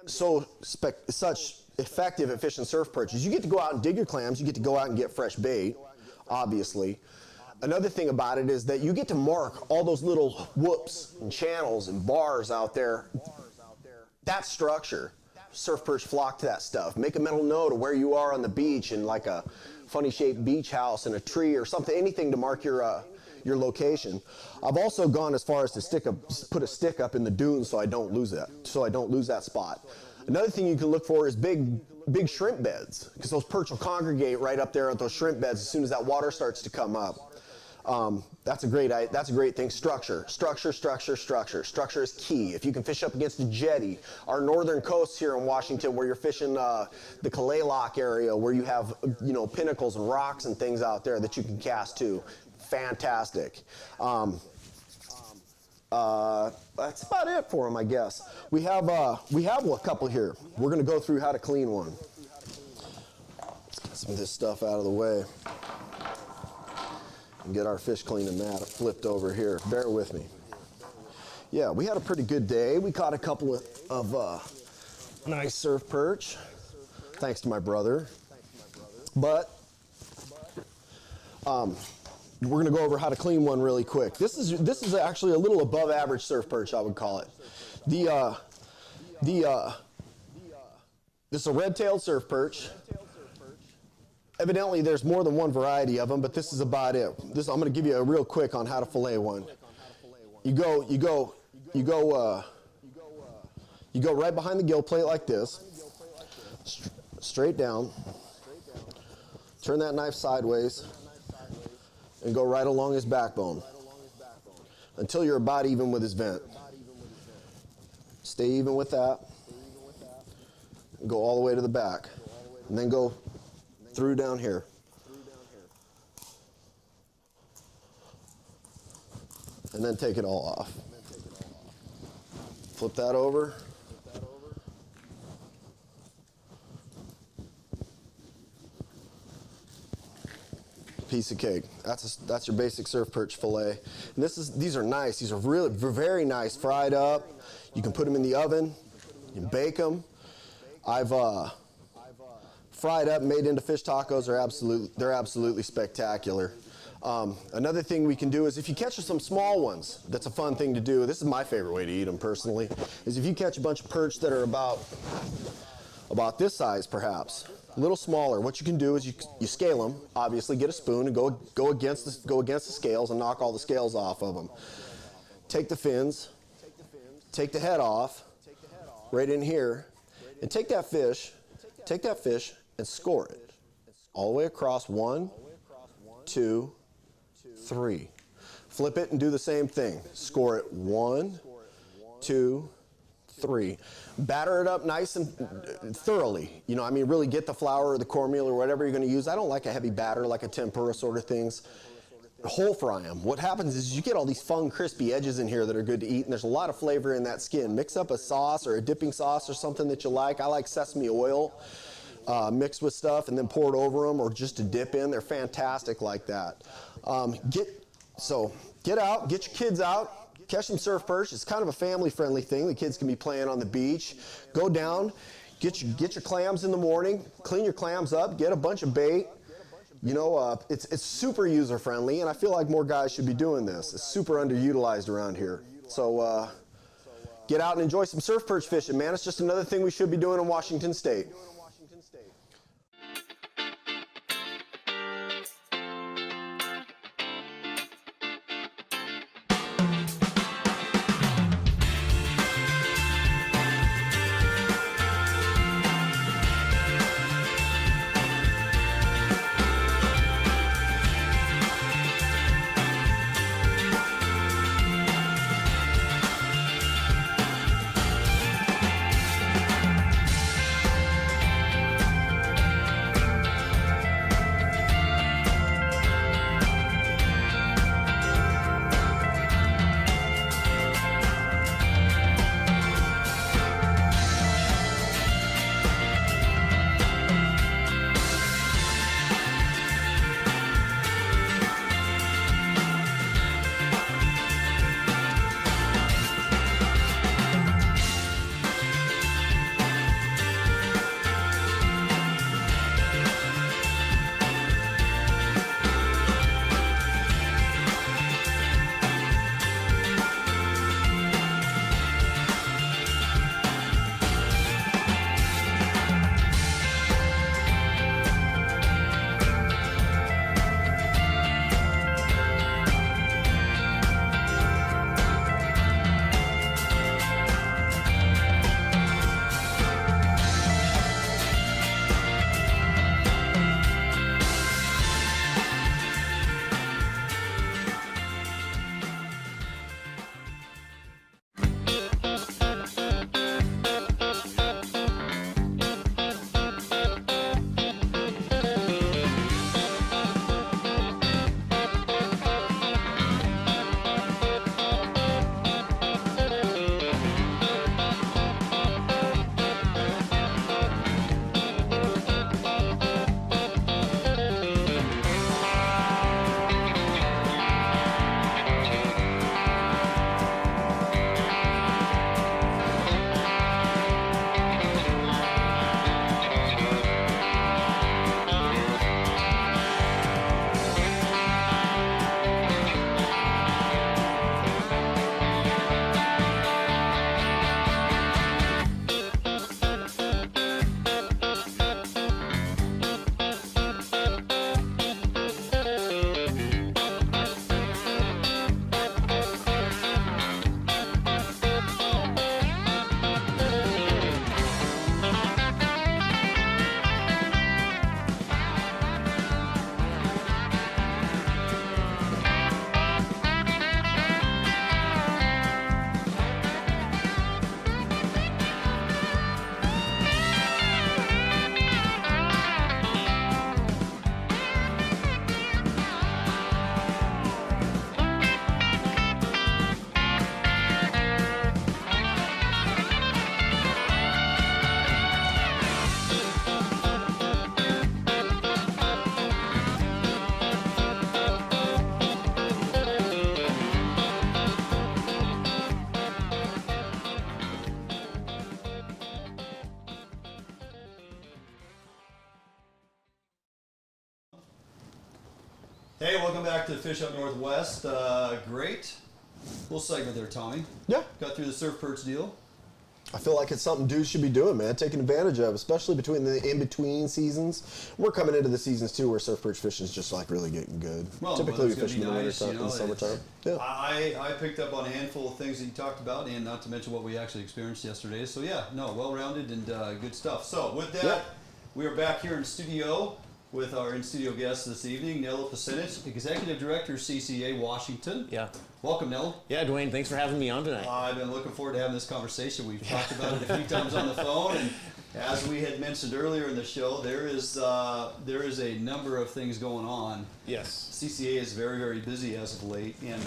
such effective at fishing surf perch is you get to go out and dig your clams, you get to go out and get fresh bait, obviously. Another thing about it is that you get to mark all those little whoops and channels and bars out there. That's structure. Surf perch flock to that stuff. Make a mental note of where you are on the beach in like a funny shaped beach house in a tree or something, anything to mark your location. I've also gone as far as to put a stick up in the dunes so I don't lose that spot. Another thing you can look for is big shrimp beds, because those perch will congregate right up there at those shrimp beds as soon as that water starts to come up. That's a great thing. Structure is key. If you can fish up against a jetty, our northern coast here in Washington, where you're fishing the Kalaloch area, where you have pinnacles and rocks and things out there that you can cast to, fantastic. That's about it for them, I guess. We have a couple here. We're going to go through how to clean one. Let's get some of this stuff out of the way and get our fish cleaning mat flipped over here. Bear with me. Yeah, we had a pretty good day. We caught a couple of nice surf perch, thanks to my brother. But we're going to go over how to clean one really quick. This is actually a little above average surf perch, I would call it. This is a red-tailed surf perch. Evidently, there's more than one variety of them, but this is about it. I'm going to give you a real quick on how to fillet one. You go right behind the gill plate like this, straight down. Turn that knife sideways and go right along his backbone until you're about even with his vent. Stay even with that. Go all the way to the back, and then go through down here. And then take it all off. Flip that over. Piece of cake. That's your basic surf perch fillet. And these are nice. These are really very nice, fried up. You can put them in the oven. You can bake them. I've fried up, made into fish tacos. They're absolutely spectacular. Another thing we can do is if you catch some small ones, that's a fun thing to do. This is my favorite way to eat them personally, is if you catch a bunch of perch that are about this size perhaps, a little smaller, what you can do is you scale them, obviously get a spoon and go against the scales and knock all the scales off of them. Take the fins, take the head off, right in here, and take that fish and score it all the way across. 1, 2, 3. Flip it and do the same thing. Score it 1, 2, 3. Batter it up nice and thoroughly. You know, I mean, really get the flour or the cornmeal or whatever you're going to use. I don't like a heavy batter like a tempura sort of things. Whole fry them. What happens is you get all these fun, crispy edges in here that are good to eat, and there's a lot of flavor in that skin. Mix up a sauce or a dipping sauce or something that you like. I like sesame oil mixed with stuff and then pour it over them, or just to dip in. They're fantastic like that. Get out, get your kids out, catch some surf perch. It's kind of a family-friendly thing. The kids can be playing on the beach. Go down, get your clams in the morning, clean your clams up, get a bunch of bait. You know, it's super user-friendly, and I feel like more guys should be doing this. It's super underutilized around here. So get out and enjoy some surf perch fishing, man. It's just another thing we should be doing in Washington State. Hey, welcome back to Fish Up Northwest. Great little segment there, Tommy. Yeah. Got through the surf perch deal. I feel like it's something dudes should be doing, man, taking advantage of, especially between the in-between seasons. We're coming into the seasons, too, where surf perch fishing is just, like, really getting good. Well, typically, we fish fish in the winter time, in the summertime. Yeah. I picked up on a handful of things that you talked about, and not to mention what we actually experienced yesterday. So, yeah, no, well-rounded and good stuff. So, with that, we are back here in studio with our in-studio guest this evening, Nello Picinich, Executive Director, CCA Washington. Yeah. Welcome, Nello. Yeah, Dwayne, thanks for having me on tonight. I've been looking forward to having this conversation. We've talked about it a few times on the phone, and as we had mentioned earlier in the show, there is a number of things going on. Yes. CCA is very, very busy as of late, and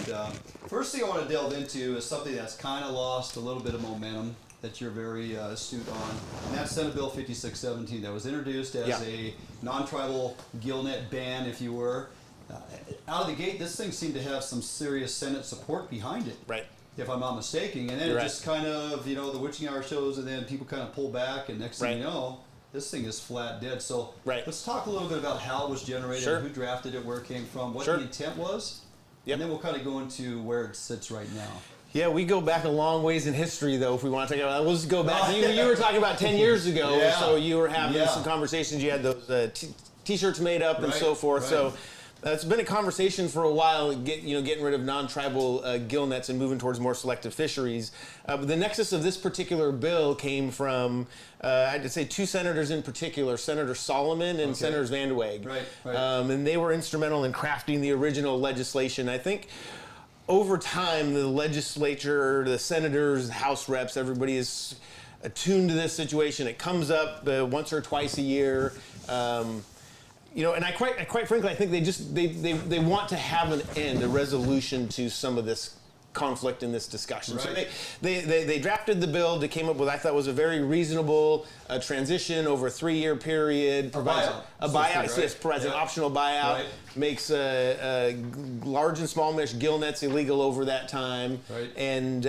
first thing I want to delve into is something that's kind of lost a little bit of momentum that you're very astute on, and that's Senate Bill 5617 that was introduced as a non-tribal gillnet ban, if you were. Out of the gate, this thing seemed to have some serious Senate support behind it. Right. If I'm not mistaken. And then it just kind of, you know, the witching hour shows, and then people kind of pull back, and next thing you know, this thing is flat dead. So let's talk a little bit about how it was generated, who drafted it, where it came from, what the intent was, and then we'll kind of go into where it sits right now. Yeah, we go back a long ways in history, though, if we want to talk about it. We'll just go back. You were talking about 10 years ago, so you were having some conversations. You had those T-shirts made up and so forth. So it's been a conversation for a while, getting rid of non-tribal gillnets and moving towards more selective fisheries. But the nexus of this particular bill came from, I'd say, two senators in particular, Senator Solomon and Senator Vandeweghe. And they were instrumental in crafting the original legislation. I think over time, the legislature, the senators, House reps, everybody is attuned to this situation. It comes up once or twice a year. You know, and I quite frankly, I think they want to have an end, a resolution to some of this conflict in this discussion. So they drafted the bill. They came up with, I thought, was a very reasonable transition over a 3-year period. Provides a buyout. Provides an optional buyout. Makes large and small mesh gillnets illegal over that time. And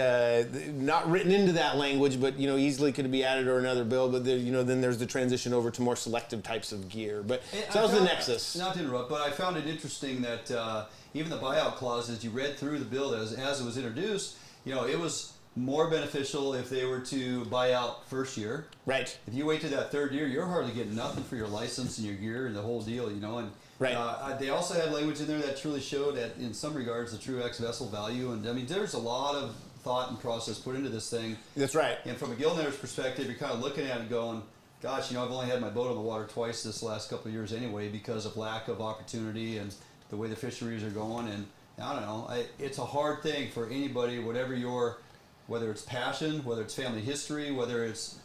not written into that language, but easily could be added or another bill. But there, then there's the transition over to more selective types of gear. But so that was the nexus. Not to interrupt, but I found it interesting that even the buyout clauses, you read through the bill as it was introduced, it was more beneficial if they were to buy out first year. If you wait to that third year, you're hardly getting nothing for your license and your gear and the whole deal, And they also had language in there that truly showed that, in some regards, the true ex-vessel value. And I mean, there's a lot of thought and process put into this thing. That's right. And from a gillnetter's perspective, you're kind of looking at it going, gosh, I've only had my boat on the water twice this last couple of years anyway because of lack of opportunity and the way the fisheries are going, and I don't know. It's a hard thing for anybody, whether it's passion, whether it's family history, whether it's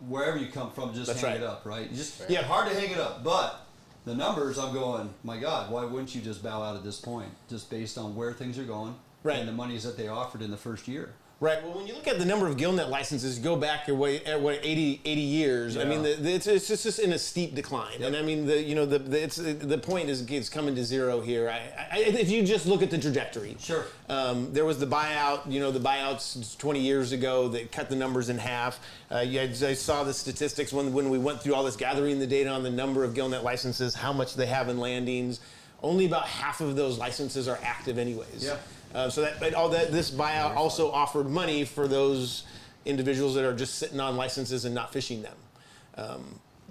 wherever you come from, just hang it up, right? Hard to hang it up. But the numbers, I'm going, my God, why wouldn't you just bow out at this point, just based on where things are going and the monies that they offered in the first year? Well, when you look at the number of gillnet licenses, you go back 80 years. I mean, it's just in a steep decline. And I mean, the point is coming to zero here. If you just look at the trajectory, there was the buyout. The buyouts 20 years ago that cut the numbers in half. I saw the statistics when we went through all this, gathering the data on the number of gillnet licenses, how much they have in landings. Only about half of those licenses are active, anyways. So this buyout also offered money for those individuals that are just sitting on licenses and not fishing them.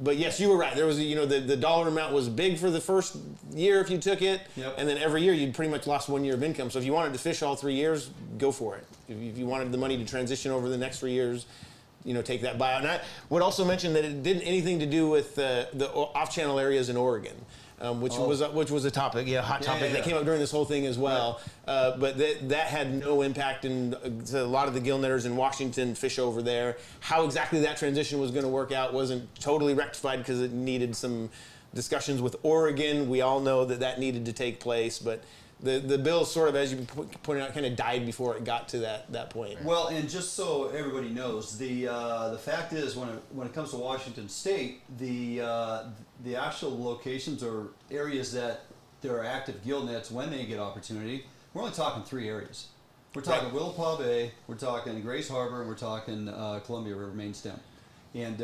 But yes, you were right. There was the dollar amount was big for the first year if you took it, and then every year you pretty much lost 1 year of income. So if you wanted to fish all 3 years, go for it. If you wanted the money to transition over the next 3 years, take that buyout. And I would also mention that it didn't anything to do with the off-channel areas in Oregon. Which was a topic, hot topic that came up during this whole thing as well. But that had no impact, and a lot of the gillnetters in Washington fish over there. How exactly that transition was going to work out wasn't totally rectified because it needed some discussions with Oregon. We all know that needed to take place, but the bill sort of, as you pointed out, kind of died before it got to that point. Well, and just so everybody knows, the fact is when it comes to Washington State, the actual locations or areas that there are active gillnets when they get opportunity, we're only talking 3 areas. We're talking Willapa Bay, we're talking Grace Harbor, and we're talking Columbia River main stem. And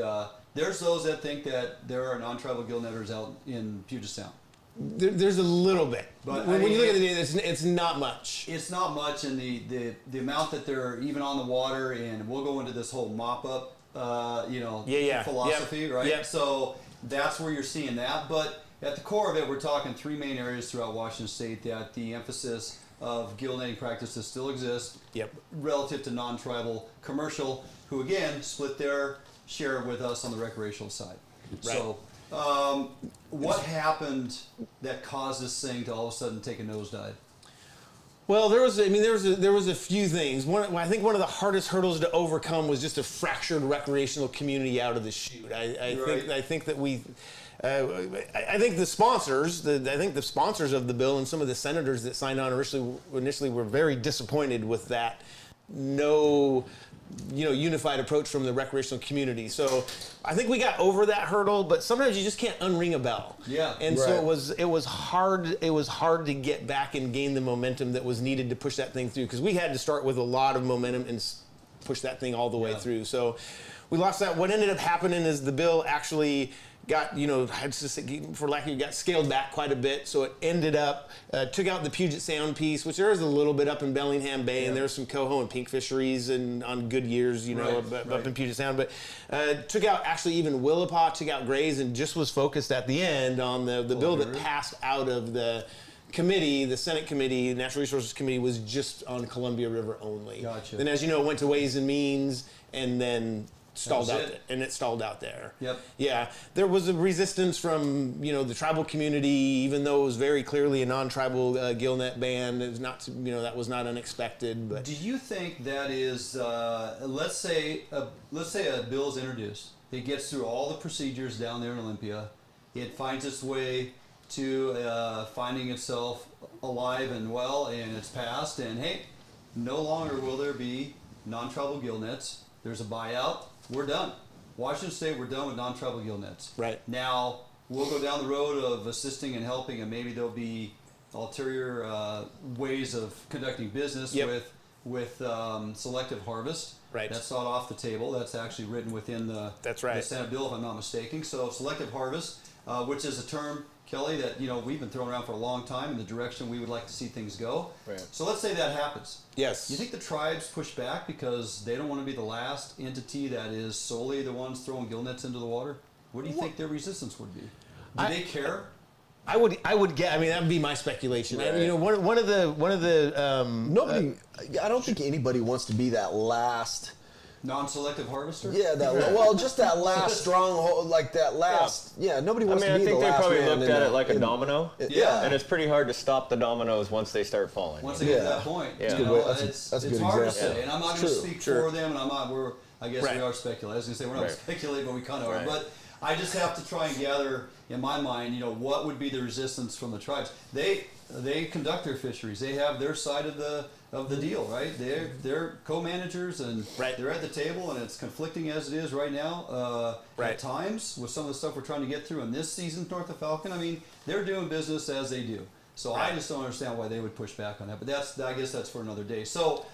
there's those that think that there are non-tribal gillnetters out in Puget Sound. There's a little bit, but when you look at the data, it's not much. It's not much, and the amount that they're even on the water, and we'll go into this whole mop-up, philosophy, right? So that's where you're seeing that. But at the core of it, we're talking 3 main areas throughout Washington State that the emphasis of gillnetting practices still exists relative to non-tribal commercial, who again split their share with us on the recreational side. So. What happened that caused this thing to all of a sudden take a nosedive? Well, there was a few things. I think one of the hardest hurdles to overcome was just a fractured recreational community out of the chute. I think that we. I think the sponsors of the bill and some of the senators that signed on initially were very disappointed with that unified approach from the recreational community. So I think we got over that hurdle, but sometimes you just can't unring a bell. Yeah. And so it was hard to get back and gain the momentum that was needed to push that thing through, because we had to start with a lot of momentum and push that thing all the way through. So we lost that. What ended up happening is the bill actually got, got scaled back quite a bit. So it ended up, took out the Puget Sound piece, which there is a little bit up in Bellingham Bay, and there's some coho and pink fisheries and on good years, up in Puget Sound. But took out actually even Willapa, took out Grays, and just was focused at the end on the bill that passed out of the committee, the Senate committee, Natural Resources Committee, was just on Columbia River only. Gotcha. Then, as you know, it went to Ways and Means, and then stalled out there. Yep. Yeah, there was a resistance from the tribal community, even though it was very clearly a non-tribal gillnet ban. It was not, that was not unexpected. But do you think that is, let's say a bill is introduced, it gets through all the procedures down there in Olympia, it finds its way to finding itself alive and well, and it's passed, and hey, no longer will there be non-tribal gillnets. There's a buyout. We're done. Washington State, we're done with non-tribal gillnets. Right. Now, we'll go down the road of assisting and helping, and maybe there'll be ulterior ways of conducting business with selective harvest. Right. That's not off the table. That's actually written within the Senate bill, if I'm not mistaken. So selective harvest, which is a term, Kelly, that we've been throwing around for a long time in the direction we would like to see things go. Right. So let's say that happens. Yes. You think the tribes push back because they don't want to be the last entity that is solely the ones throwing gillnets into the water? What do you think their resistance would be? Do they care? I would get. I mean, that would be my speculation. Right. One of the Nobody. I don't think anybody wants to be that last. Non-selective harvester? Yeah, just that last stronghold, like that last. Yeah, nobody wants to be the last. I think they probably man looked at it like a domino. Yeah. And it's pretty hard to stop the dominoes once they start falling. Once they get to that point, Yeah. it's a good hard to example. say, and I'm not going to speak for them, and I guess we are speculating. I was going to say we're not speculating, but we kind of are. But I just have to try and gather in my mind, what would be the resistance from the tribes. They conduct their fisheries. They have their side of the deal, right? They're co-managers, and they're at the table, and it's conflicting as it is right now at times with some of the stuff we're trying to get through in this season north of Falcon. I mean, they're doing business as they do. So I just don't understand why they would push back on that. But I guess that's for another day. So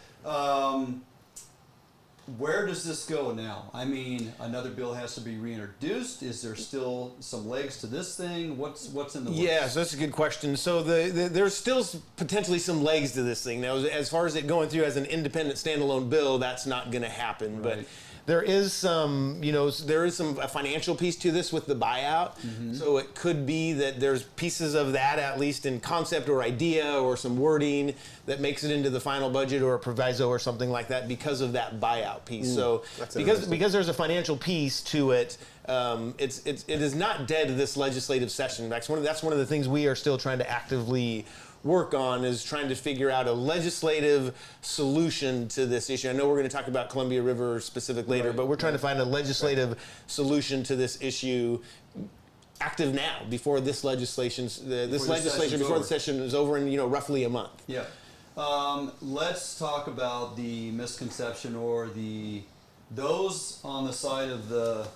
where does this go now? I mean, another bill has to be reintroduced. Is there still some legs to this thing? What's in the works? Yes, that's a good question. So there's still potentially some legs to this thing. Now, as far as it going through as an independent standalone bill, that's not going to happen. But there is some, a financial piece to this with the buyout. Mm-hmm. So it could be that there's pieces of that, at least in concept or idea or some wording, that makes it into the final budget or a proviso or something like that because of that buyout piece. So because there's a financial piece to it, it is not dead this legislative session. That's one of the things we are still trying to actively work on, is trying to figure out a legislative solution to this issue. I know we're going to talk about Columbia River specific later, but we're trying to find a legislative solution to this issue active now, before this legislature before the session is over in roughly a month. Yeah. Let's talk about the misconception or those on the side of the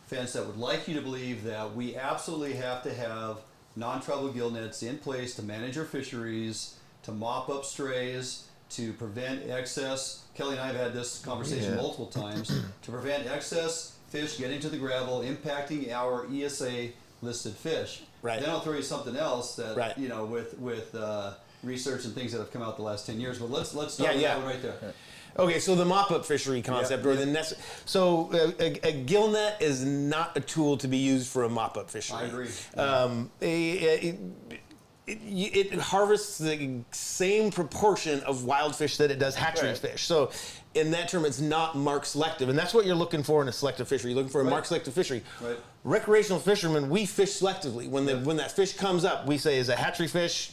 fence that would like you to believe that we absolutely have to have non-tribal gillnets in place to manage our fisheries, to mop up strays, to prevent excess. Kelly and I have had this conversation multiple times, to prevent excess fish getting to the gravel, impacting our ESA listed fish. Right. Then I'll throw you something else that with research and things that have come out the last 10 years. But let's start with that one right there. Okay, so the mop-up fishery concept, or the a gillnet is not a tool to be used for a mop-up fishery. I agree. It harvests the same proportion of wild fish that it does hatchery fish. So in that term, it's not mark selective, and that's what you're looking for in a selective fishery. You're looking for a mark selective fishery. Right. Recreational fishermen, we fish selectively. When that fish comes up, we say, is a hatchery fish,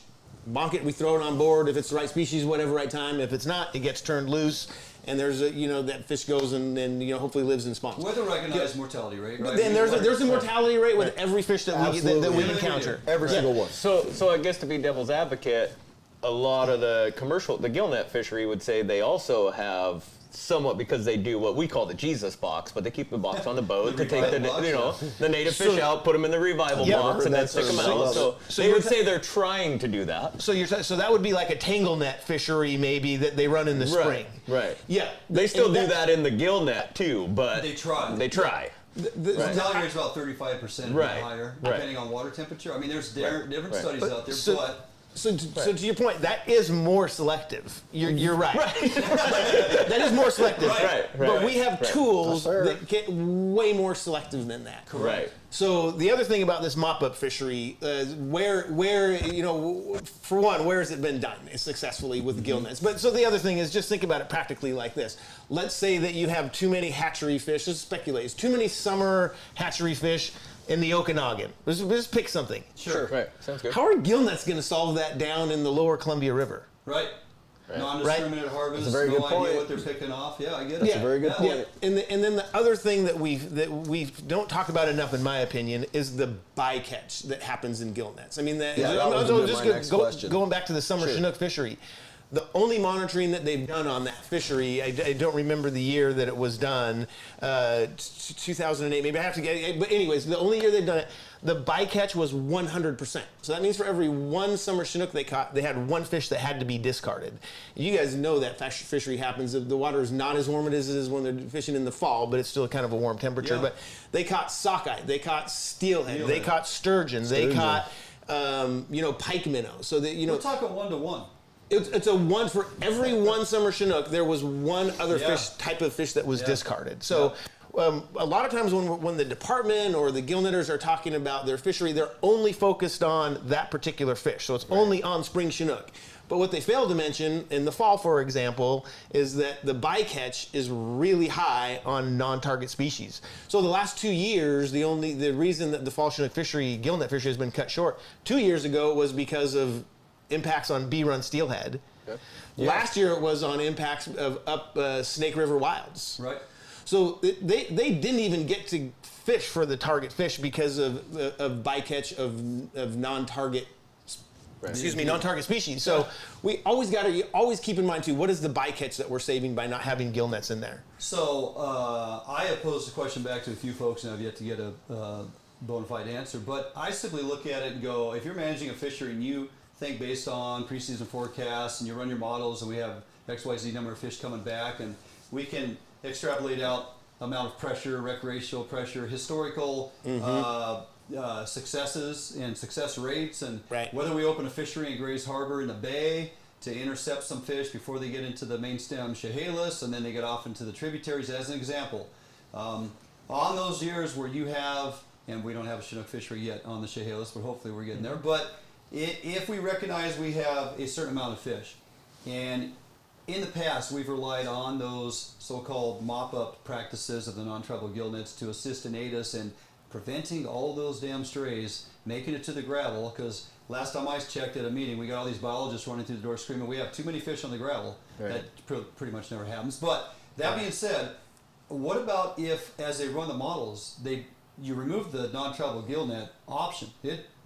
bonk it, we throw it on board. If it's the right species, whatever, right time. If it's not, it gets turned loose. And there's a, that fish goes and hopefully lives and spawns. With a recognized mortality rate, right? Then there's a mortality rate with every fish that we encounter. Every single one. So I guess to be devil's advocate, a lot of the gillnet fishery would say they also have somewhat, because they do what we call the Jesus box, but they keep the box on the boat to take the native fish out, put them in the revival box, and then stick them out. So they would say they're trying to do that. So that would be like a tangle net fishery maybe that they run in the spring. Right. Yeah. They still do that in the gill net too, but they try. The mortality rate's about 35% or higher, depending on water temperature. I mean, there's different studies out there, but. So to your point, that is more selective. You're right. That is more selective. But we have tools that get way more selective than that. Correct. So the other thing about this mop-up fishery, where for one, where has it been done successfully with gill nets? But so the other thing is, just think about it practically like this. Let's say that you have too many hatchery fish. This is speculate. Too many summer hatchery fish in the Okanagan. Let's pick something. Sure. Right. Sounds good. How are gill nets going to solve that down in the lower Columbia River? Right. Non-discriminate harvest. That's a very good idea point. what they're picking off. Yeah, I get it. That's a very good point. And then the other thing that we don't talk about enough, in my opinion, is the bycatch that happens in gill nets. I mean, going back to the summer Chinook fishery. The only monitoring that they've done on that fishery, I don't remember the year that it was done, 2008, maybe I have to get it, but anyways, the only year they've done it, the bycatch was 100%. So that means for every one summer Chinook they caught, they had one fish that had to be discarded. You guys know that fishery happens. The water is not as warm as it is when they're fishing in the fall, but it's still kind of a warm temperature. Yeah. But they caught sockeye, they caught steelhead, they caught sturgeon, they caught, pike minnow. So that, we're talking 1-to-1. It's a one for every one summer Chinook. There was one other type of fish that was discarded. So a lot of times when the department or the gill netters are talking about their fishery, they're only focused on that particular fish. So it's only on spring Chinook. But what they fail to mention in the fall, for example, is that the bycatch is really high on non-target species. So the last 2 years, the reason that the fall Chinook fishery, gill net fishery, has been cut short 2 years ago was because of impacts on bee-run steelhead. Okay. Last year it was on impacts of up Snake River wilds. Right. So they didn't even get to fish for the target fish because of bycatch of non-target. Right. Excuse me, non-target species. So we always keep in mind too, what is the bycatch that we're saving by not having gill nets in there? So I have posed the question back to a few folks and I've yet to get a bona fide answer. But I simply look at it and go, if you're managing a fishery and you think based on preseason forecasts and you run your models and we have XYZ number of fish coming back and we can extrapolate out amount of pressure, recreational pressure, historical successes and success rates, and whether we open a fishery in Gray's Harbor in the bay to intercept some fish before they get into the main stem Chehalis and then they get off into the tributaries as an example. On those years where you have, and we don't have a Chinook fishery yet on the Chehalis, but hopefully we're getting there, but if we recognize we have a certain amount of fish, and in the past we've relied on those so-called mop-up practices of the non-tribal gill nets to assist and aid us in preventing all those damn strays making it to the gravel, because last time I checked at a meeting, we got all these biologists running through the door screaming, we have too many fish on the gravel. Right. That pretty much never happens. But that being said, what about if, as they run the models, you remove the non-tribal gill net option?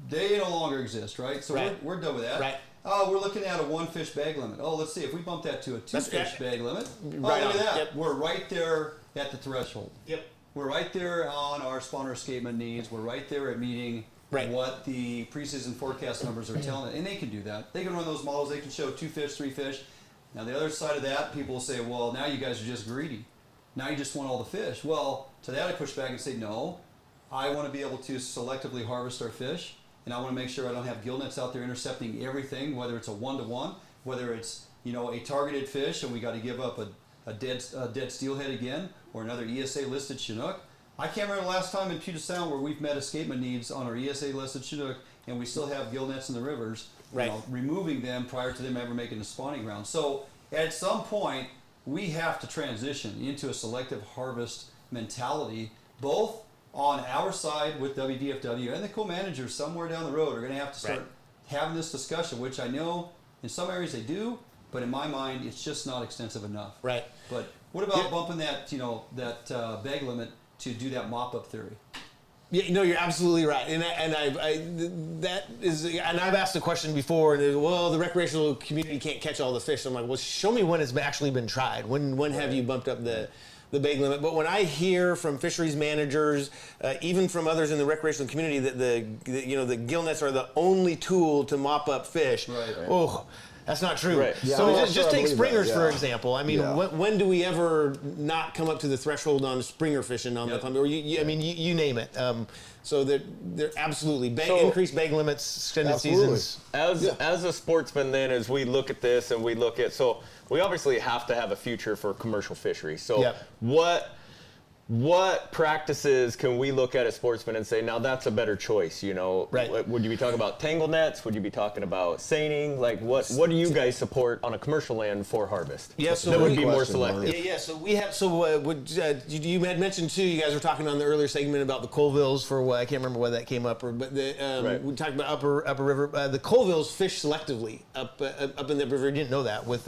They no longer exist, right? So we're done with that. Right. We're looking at a 1-fish bag limit. Oh, let's see, if we bump that to a 2-fish bag limit, look at that. Yep. We're right there at the threshold. Yep. We're right there on our spawner escapement needs. We're right there at meeting what the preseason forecast numbers are telling it. And they can do that. They can run those models. They can show 2 fish, 3 fish. Now, the other side of that, people will say, well, now you guys are just greedy. Now you just want all the fish. Well, to that I push back and say, no. I want to be able to selectively harvest our fish, and I want to make sure I don't have gill nets out there intercepting everything, whether it's a 1-to-1, whether it's a targeted fish and we got to give up a dead steelhead again, or another ESA listed Chinook. I can't remember the last time in Puget Sound where we've met escapement needs on our ESA listed Chinook and we still have gill nets in the rivers, removing them prior to them ever making the spawning ground. So at some point we have to transition into a selective harvest mentality, both on our side with WDFW and the co-managers somewhere down the road are going to have to start having this discussion, which I know in some areas they do, but in my mind, it's just not extensive enough. Right. But what about bumping that, that bag limit to do that mop-up theory? Yeah, no, you're absolutely right, and I've asked the question before, and well, the recreational community can't catch all the fish. I'm like, well, show me when it's actually been tried. When have you bumped up the bag limit? But when I hear from fisheries managers, even from others in the recreational community, that the gill nets are the only tool to mop up fish, oh. That's not true. Right. Yeah, So just take springers, that, for example. I mean, when do we ever not come up to the threshold on springer fishing on the Columbia? Or you name it. So they're absolutely increased bag limits, extended seasons. As a sportsman, then, as we look at this and we look at, so we obviously have to have a future for commercial fishery. So what practices can we look at as sportsmen and say, now that's a better choice, Right. Would you be talking about tangle nets? Would you be talking about seining? Like, what do you guys support on a commercial land for harvest? Yeah, so that would be more selective. Yeah. So we have. You had mentioned too. You guys were talking on the earlier segment about the Colvilles for what I can't remember why that came up, but we talked about upper river. The Colvilles fish selectively up in the river. You didn't know that with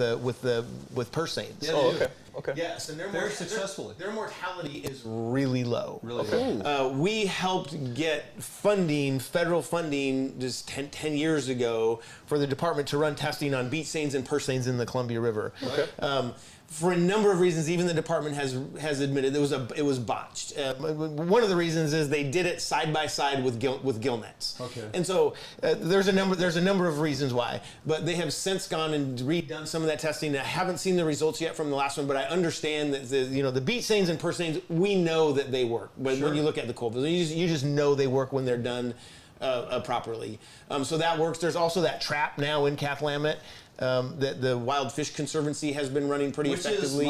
purse seines. Yeah, oh, okay. Okay. Yes, and very successfully. Their mortality is really low. Really low. We helped get federal funding, just 10 years ago, for the department to run testing on beach seines and purse seines in the Columbia River. Okay. For a number of reasons, even the department has admitted it was botched. One of the reasons is they did it side by side with gill nets. Okay. And so there's a number of reasons why, but they have since gone and redone some of that testing. I haven't seen the results yet from the last one, but I understand that the beach seines and purse seines, we know that they work. But when you look at the Colvilles, you just know they work when they're done properly. So that works. There's also that trap now in Cathlamet. That the Wild Fish Conservancy has been running pretty effectively.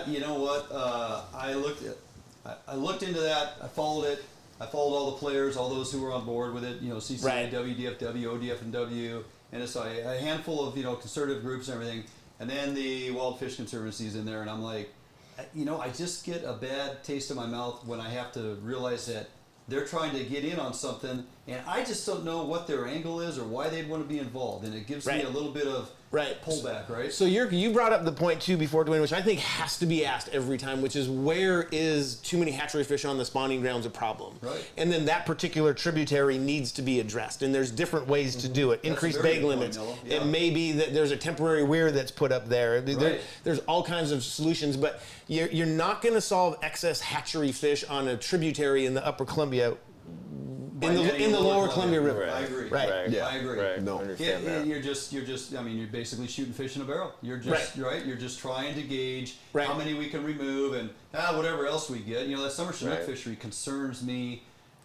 You know what? I looked into that. I followed it. I followed all the players, all those who were on board with it. CCA, WDFW, ODF&W, NSI, a handful of conservative groups and everything. And then the Wild Fish Conservancy is in there, and I'm like, I just get a bad taste in my mouth when I have to realize that they're trying to get in on something, and I just don't know what their angle is or why they'd want to be involved. And it gives me a little bit of pullback, right? So you brought up the point too before, Dwayne, which I think has to be asked every time, which is, where is too many hatchery fish on the spawning grounds a problem? Right. And then that particular tributary needs to be addressed, and there's different ways to do it. Increased bag limits. It may be that there's a temporary weir that's put up there. There's all kinds of solutions, but you're not going to solve excess hatchery fish on a tributary in the Upper Columbia. In the lower Columbia River. I agree. Right. Yeah. I agree. Right. No. You're just. You're basically shooting fish in a barrel. You're just You're just trying to gauge how many we can remove and whatever else we get. That summer Chinook fishery concerns me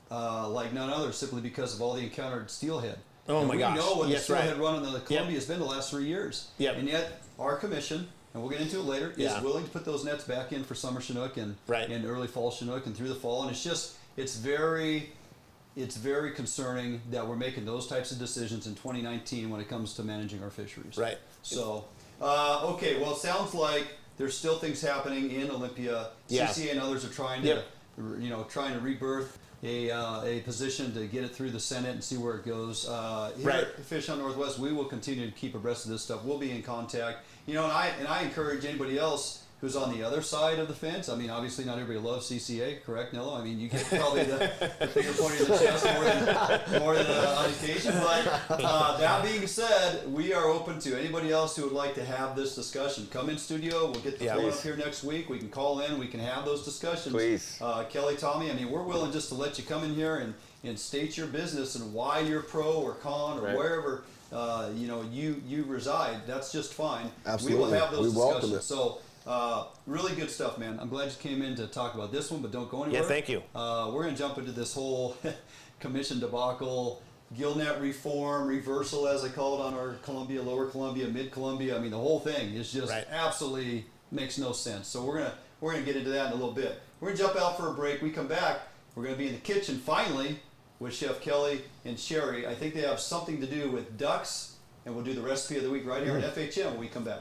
like none other, simply because of all the encountered steelhead. Oh my gosh! We know what the steelhead run in the Columbia has been the last 3 years. Yep. And yet our commission, and we'll get into it later, is willing to put those nets back in for summer Chinook and early fall Chinook and through the fall. And it's very concerning that we're making those types of decisions in 2019 when it comes to managing our fisheries. Right. So, okay, well, it sounds like there's still things happening in Olympia. Yeah. CCA and others are trying to, trying to rebirth a position to get it through the Senate and see where it goes. Here at Fish on Northwest, we will continue to keep abreast of this stuff. We'll be in contact. And I encourage anybody else who's on the other side of the fence. I mean, obviously not everybody loves CCA, correct, Nello? I mean, you get probably the finger pointing in the chest more than on occasion. But that being said, we are open to anybody else who would like to have this discussion. Come in studio. We'll get the phone up here next week. We can call in. We can have those discussions. Please. Kelly, Tommy, I mean, we're willing just to let you come in here and state your business and why you're pro or con or wherever you reside. That's just fine. Absolutely. We will have those discussions. Welcome it. So. Really good stuff, man. I'm glad you came in to talk about this one, but don't go anywhere. Yeah, thank you. We're going to jump into this whole commission debacle, gillnet reform, reversal, as I call it, on our Columbia, Lower Columbia, Mid Columbia. I mean, the whole thing is just absolutely makes no sense. So we're gonna get into that in a little bit. We're going to jump out for a break. We come back. We're going to be in the kitchen finally with Chef Kelly and Sherry. I think they have something to do with ducks, and we'll do the recipe of the week right here on FHM when we come back.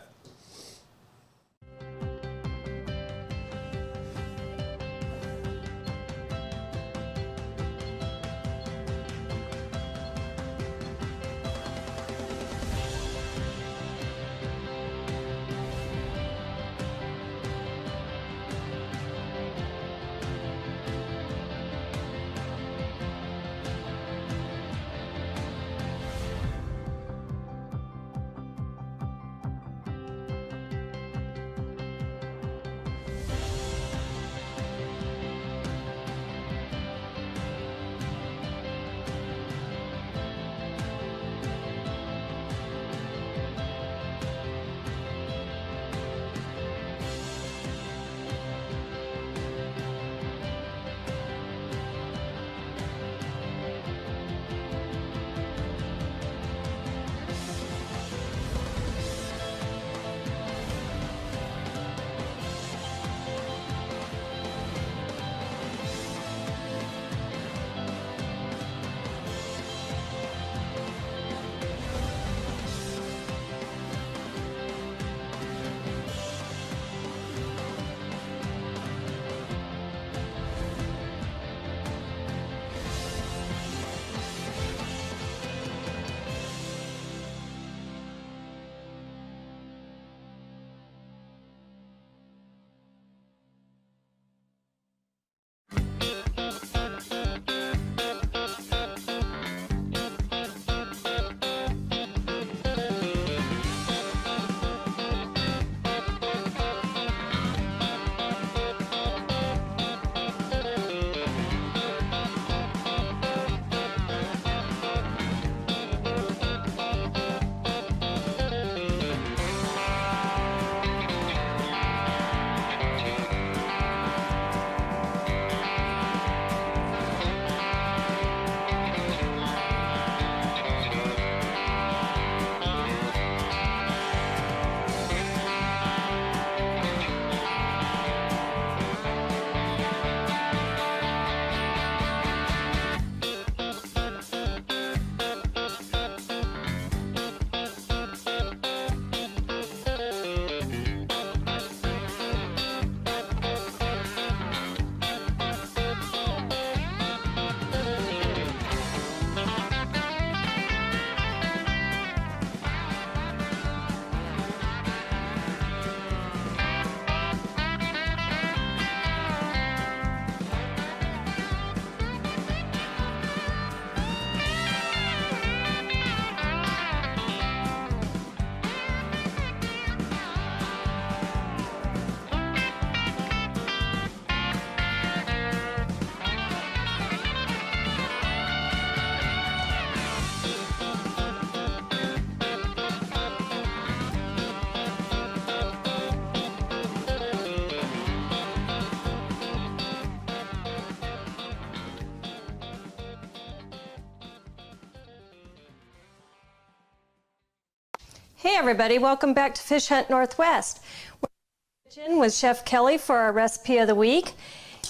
Hey everybody, welcome back to Fish Hunt Northwest. We're in the kitchen with Chef Kelly for our recipe of the week,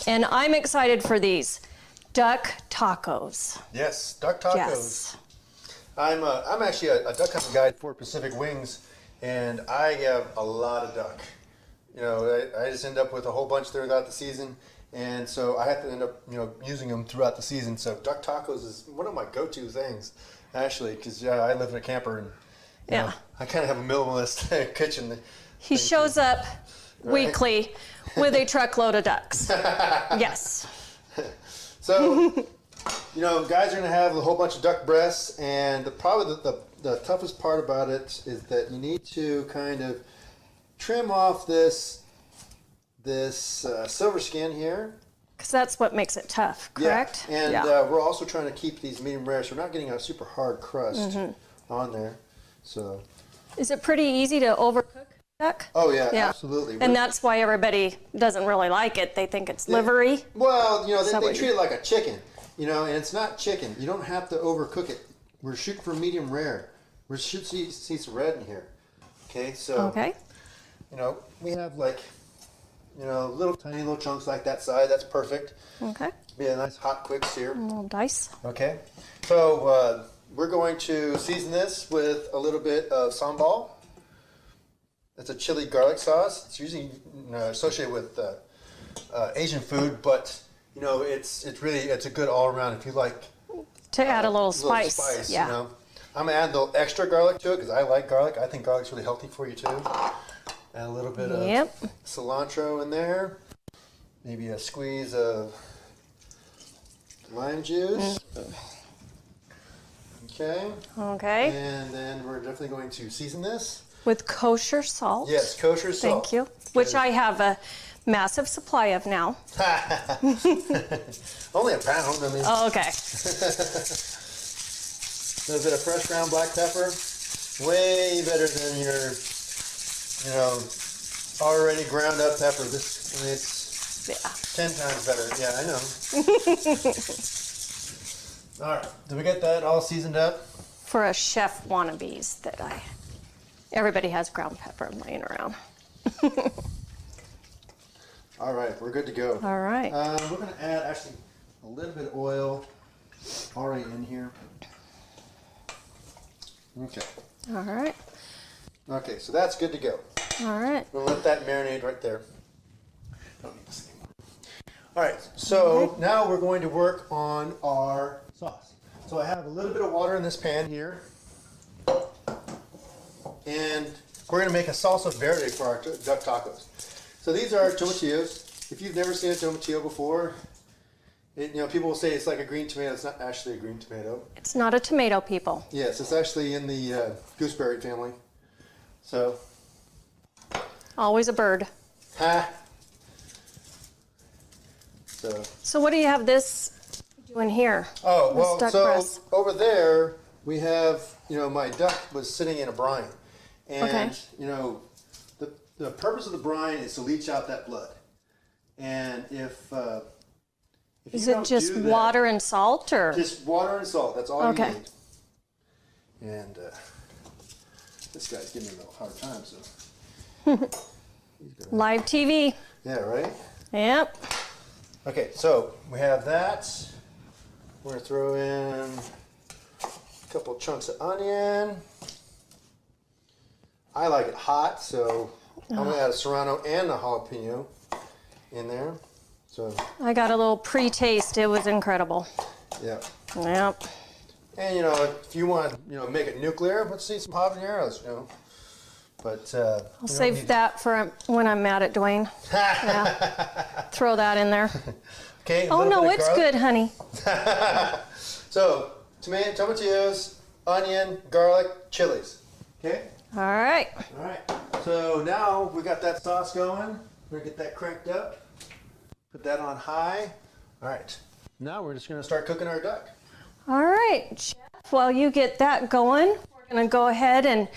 and I'm excited for these duck tacos. Yes, duck tacos. Yes. I'm actually a duck hunting guide for Pacific Wings, and I have a lot of duck. You know, I just end up with a whole bunch throughout the season, and so I have to end up, using them throughout the season. So duck tacos is one of my go-to things, actually, because I live in a camper and Yeah. I kind of have a minimalist kitchen. He shows up weekly with a truckload of ducks. Yes. So, guys are going to have a whole bunch of duck breasts, and probably the toughest part about it is that you need to kind of trim off this silver skin here. Because that's what makes it tough, correct? Yeah, and we're also trying to keep these medium rare, so we're not getting a super hard crust on there. So, is it pretty easy to overcook duck? oh yeah, absolutely. And that's why everybody doesn't really like it. They think it's livery. Well, they treat it like a chicken, and it's not chicken. You don't have to overcook it. We're shooting for medium rare. We should see some red in here. Okay, so Okay. we have little tiny little chunks like that size. That's perfect. Okay. Be a nice hot quick sear. A little dice. Okay, so we're going to season this with a little bit of sambal. It's a chili garlic sauce. It's usually associated with Asian food, but it's a good all around if you like To add a little spice. Yeah. I'm gonna add a little extra garlic to it because I like garlic. I think garlic's really healthy for you too. Add a little bit of cilantro in there. Maybe a squeeze of lime juice. Okay. Okay. And then we're definitely going to season this. With kosher salt. Yes, kosher salt. Thank you. Which I have a massive supply of now. Only a pound, I mean. Oh, okay. A little bit of fresh ground black pepper. Way better than your, already ground up pepper. It's 10 times better. Yeah, I know. All right, did we get that all seasoned up? For a chef wannabes everybody has ground pepper laying around. All right, we're good to go. All right. We're going to add actually a little bit of oil already in here. Okay. All right. Okay, so that's good to go. All right. We'll let that marinate right there. Don't need this anymore. All right, so now we're going to work on our sauce. So I have a little bit of water in this pan here. And we're going to make a salsa verde for our duck tacos. So these are tomatillos. If you've never seen a tomatillo before, people will say it's like a green tomato. It's not actually a green tomato. It's not a tomato, people. Yes, it's actually in the gooseberry family. So. Always a bird. Ha. So what do you have this doing here? Oh, well, duck so breast. over there we have, my duck was sitting in a brine. And, the purpose of the brine is to leach out that blood. And if Is you it don't just do that, water and salt, or? just water and salt, that's all Okay. you need. And this guy's giving me a hard time, so. Live TV. Yeah, right? Yep. Okay, so we have that. We're gonna throw in a couple chunks of onion. I like it hot, so I'm gonna add a serrano and a jalapeno in there. So I got a little pre-taste. It was incredible. yeah. Yep. And if you want to, make it nuclear, let's see some habaneros, But I'll save that for when I'm mad at Dwayne. Yeah. Throw that in there. Okay. Oh no, it's good, honey. So tomatillos, onion, garlic, chilies. Okay. All right. All right. So now we got that sauce going. We're gonna get that cranked up. Put that on high. All right. Now we're just gonna start cooking our duck. All right, Chef. While you get that going, we're going to go ahead and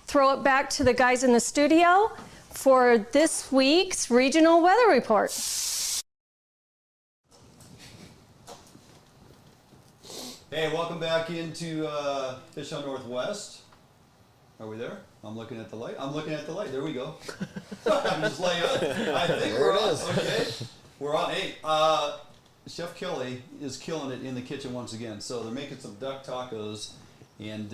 throw it back to the guys in the studio for this week's regional weather report. Hey, welcome back into Fish Hunt Northwest. Are we there? I'm looking at the light. I'm looking at the light. There we go. I'm just laying up. I think There we're it on. is. Okay. We're on 8. Chef Kelly is killing it in the kitchen once again. So they're making some duck tacos. And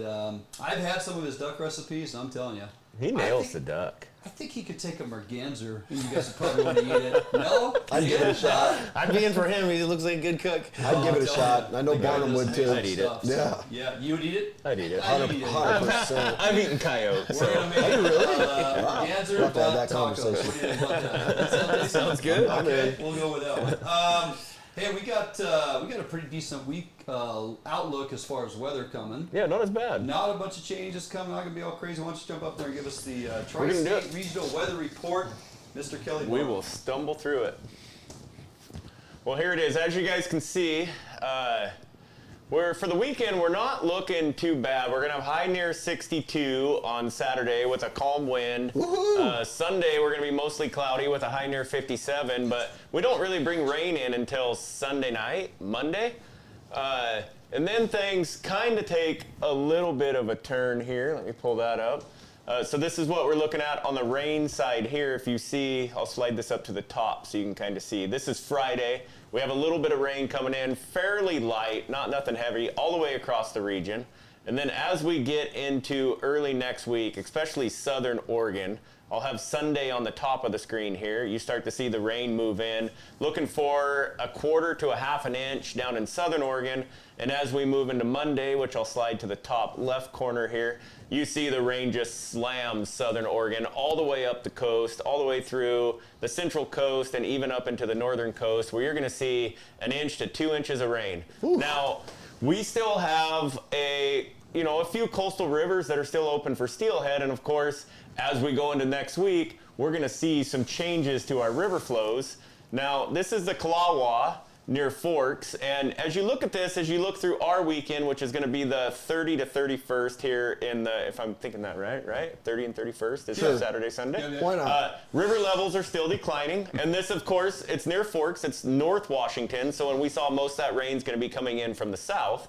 I've had some of his duck recipes, and I'm telling you. He nails the duck. I think he could take a merganser, and you guys would probably want to eat it. No? I'd give it a shot. I'd be in for him. He looks like a good cook. I'd give it a tell shot. you, I know the guy Barnum does would too. amazing I'd eat it. stuff, so- Yeah. Yeah, you would eat it? I'd eat it. I'd eat it. 100%. I've eaten coyote, We're so going to make merganser We'll have to have duck that tacos. conversation. What do you think about that? sounds good. Okay, we'll go with that one. Hey, we got a pretty decent week outlook as far as weather coming. Yeah, not as bad. Not a bunch of changes coming. Not gonna be all crazy. Why don't you jump up there and give us the We're gonna do Tri-State it. Regional Weather Report, Mr. Kelly? We will stumble through it. Well, here it is. As you guys can see, for the weekend, we're not looking too bad. We're going to have high near 62 on Saturday with a calm wind. Sunday, we're going to be mostly cloudy with a high near 57, but we don't really bring rain in until Sunday night, Monday. And then things kind of take a little bit of a turn here. Let me pull that up. So this is what we're looking at on the rain side here. If you see, I'll slide this up to the top so you can kind of see. This is Friday. We have a little bit of rain coming in, fairly light, nothing heavy, all the way across the region. And then as we get into early next week, especially southern Oregon, I'll have Sunday on the top of the screen here. You start to see the rain move in. Looking for a quarter to a half an inch down in southern Oregon. And as we move into Monday, which I'll slide to the top left corner here, you see the rain just slams southern Oregon all the way up the coast, all the way through the central coast and even up into the northern coast, where you're going to see 1 inch to 2 inches of rain. Ooh. Now, we still have a few coastal rivers that are still open for steelhead, and of course, as we go into next week, we're going to see some changes to our river flows. Now, this is the Kalawa near Forks, and as you look at this, as you look through our weekend, which is going to be the 30 to 31st here in the, if I'm thinking that right? 30 and 31st is Saturday, Sunday. Yeah. Why not? River levels are still declining, and this, of course, it's near Forks, it's North Washington, so when we saw most of that rain is going to be coming in from the south.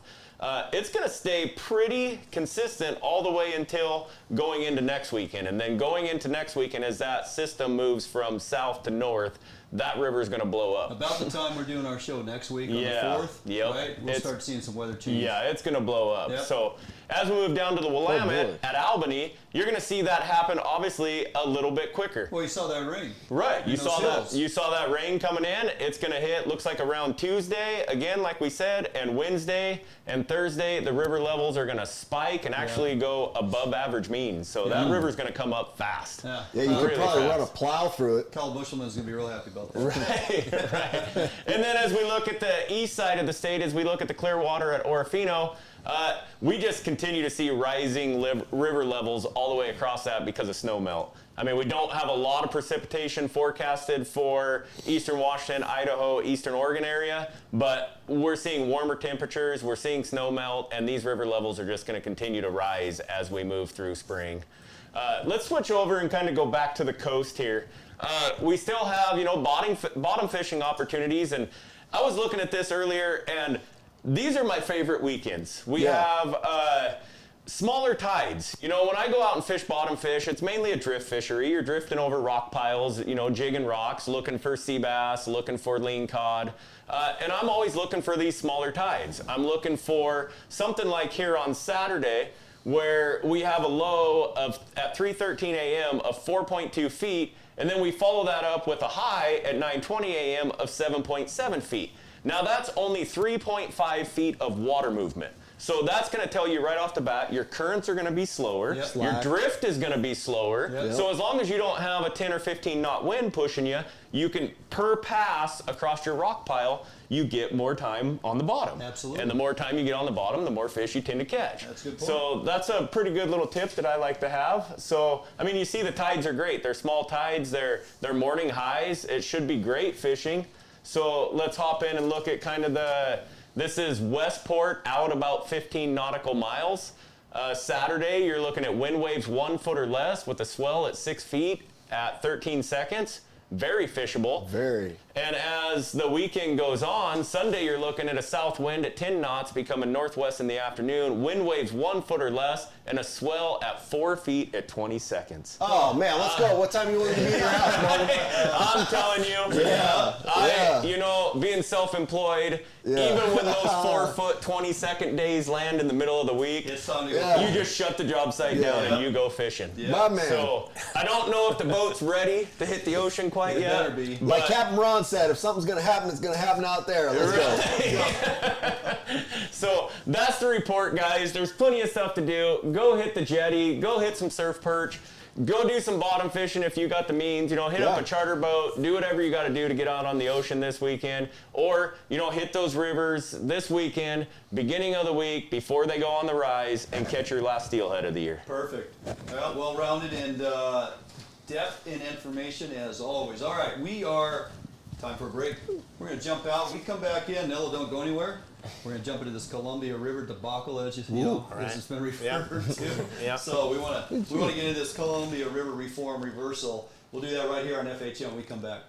It's going to stay pretty consistent all the way until going into next weekend. And then going into next weekend, as that system moves from south to north, that river is going to blow up. About the time we're doing our show next week on the 4th, right? We'll start seeing some weather change. Yeah, it's going to blow up. Yep. So as we move down to the Willamette at Albany, you're going to see that happen, obviously, a little bit quicker. Well, you saw that rain. Right, you saw that. hills. You saw that rain coming in. It's going to hit. Looks like around Tuesday again, like we said, and Wednesday and Thursday, the river levels are going to spike and actually go above average means. So that river's going to come up fast. Yeah. Yeah, you Really could probably fast. run a plow through it. Kyle Bushelman's going to be real happy about that. Right. And then as we look at the east side of the state, as we look at the Clearwater at Orofino, we just continue to see rising river levels all the way across that because of snow melt. I mean, we don't have a lot of precipitation forecasted for eastern Washington, Idaho, eastern Oregon area, but we're seeing warmer temperatures, we're seeing snow melt, and these river levels are just going to continue to rise as we move through spring. Let's switch over and kind of go back to the coast here. We still have, bottom fishing opportunities, and I was looking at this earlier, and these are my favorite weekends. We have smaller tides. When I go out and fish bottom fish, it's mainly a drift fishery. You're drifting over rock piles, jigging rocks, looking for sea bass, looking for lean cod. And I'm always looking for these smaller tides. I'm looking for something like here on Saturday, where we have a low of at 3:13 a.m. of 4.2 feet, and then we follow that up with a high at 9:20 a.m. of 7.7 feet. Now that's only 3.5 feet of water movement. So that's going to tell you right off the bat, your currents are going to be slower, your drift is going to be slower. So as long as you don't have a 10 or 15 knot wind pushing you, you can, per pass across your rock pile, you get more time on the bottom. Absolutely. And the more time you get on the bottom, the more fish you tend to catch. That's a good point. So that's a pretty good little tip that I like to have. So, I mean, you see the tides are great. They're small tides, they're morning highs. It should be great fishing. So let's hop in and look at kind of this is Westport out about 15 nautical miles. Saturday, you're looking at wind waves 1 foot or less with a swell at 6 feet at 13 seconds. Very fishable. Very. And as the weekend goes on, Sunday you're looking at a south wind at 10 knots, becoming northwest in the afternoon, wind waves 1 foot or less, and a swell at 4 feet at 20 seconds. Oh, man, let's go. What time you want to be in your house, Marvin? I'm telling you, you know, being self-employed, even when those 4 foot 20-second days land in the middle of the week, it's time to go. You just shut the job site down and you go fishing. My man. So I don't know if the boat's ready to hit the ocean quite yet. Better be. Like Captain Ron said, if something's going to happen, it's going to happen out there. Let's go. So that's the report, guys. There's plenty of stuff to do. Go hit the jetty. Go hit some surf perch. Go do some bottom fishing if you got the means. You know, hit up a charter boat. Do whatever you got to do to get out on the ocean this weekend. Or, you know, hit those rivers this weekend, beginning of the week, before they go on the rise, and catch your last steelhead of the year. Perfect. Well-rounded and depth in information as always. All right, time for a break. We're going to jump out. We come back in. Nello, don't go anywhere. We're going to jump into this Columbia River debacle, as you know, as it's been referred to. So we want to get into this Columbia River reform reversal. We'll do that right here on FHM when we come back.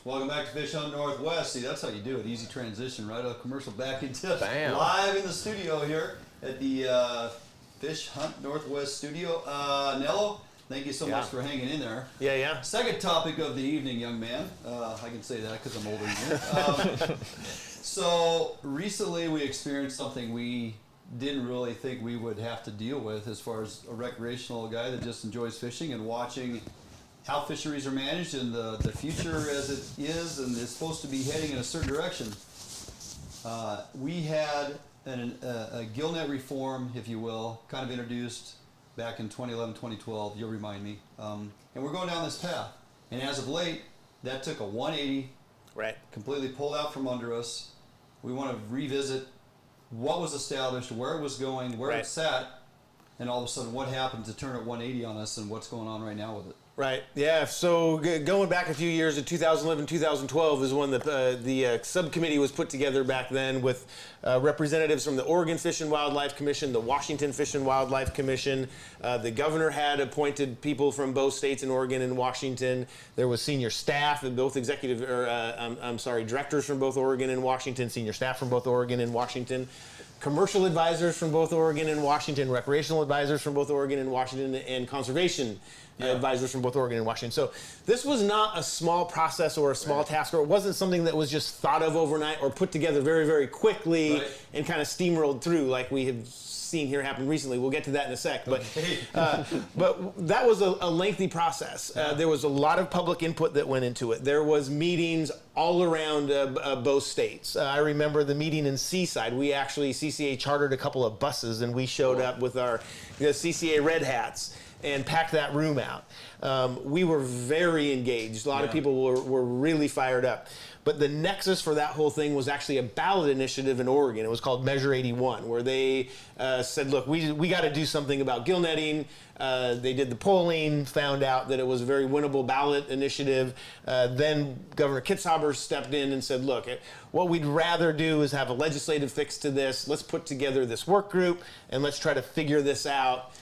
Welcome back to Fish Hunt Northwest. See, that's how you do it. Easy transition, right out of commercial back into live in the studio here at the Fish Hunt Northwest studio. Nello, thank you so much for hanging in there. Yeah. Second topic of the evening, young man. I can say that because I'm older than you. So recently we experienced something we didn't really think we would have to deal with as far as a recreational guy that just enjoys fishing and watching how fisheries are managed and the future as it is and is supposed to be heading in a certain direction. We had a gillnet reform, if you will, kind of introduced back in 2011, 2012. You'll remind me. And we're going down this path. And as of late, that took a 180. Right. Completely pulled out from under us. We want to revisit what was established, where it was going, where it sat, and all of a sudden what happened to turn it 180 on us and what's going on right now with it. Right. Yeah. So going back a few years to 2011, 2012 is when the subcommittee was put together back then with representatives from the Oregon Fish and Wildlife Commission, the Washington Fish and Wildlife Commission. The governor had appointed people from both states in Oregon and Washington. There was senior staff and both directors from both Oregon and Washington, senior staff from both Oregon and Washington. Commercial advisors from both Oregon and Washington, recreational advisors from both Oregon and Washington, and conservation advisors from both Oregon and Washington. So this was not a small process or a small task, or it wasn't something that was just thought of overnight or put together very, very quickly and kind of steamrolled through like we have seen here happen recently. We'll get to that in a sec. But but that was a lengthy process. There was a lot of public input that went into it. There was meetings all around both states. I remember the meeting in Seaside. We actually, CCA chartered a couple of buses and we showed up with our CCA red hats and packed that room out. We were very engaged. A lot of people were really fired up. But the nexus for that whole thing was actually a ballot initiative in Oregon. It was called Measure 81, where they said, look, we got to do something about gill netting. They did the polling, found out that it was a very winnable ballot initiative. Then Governor Kitzhaber stepped in and said, look, what we'd rather do is have a legislative fix to this. Let's put together this work group and let's try to figure this out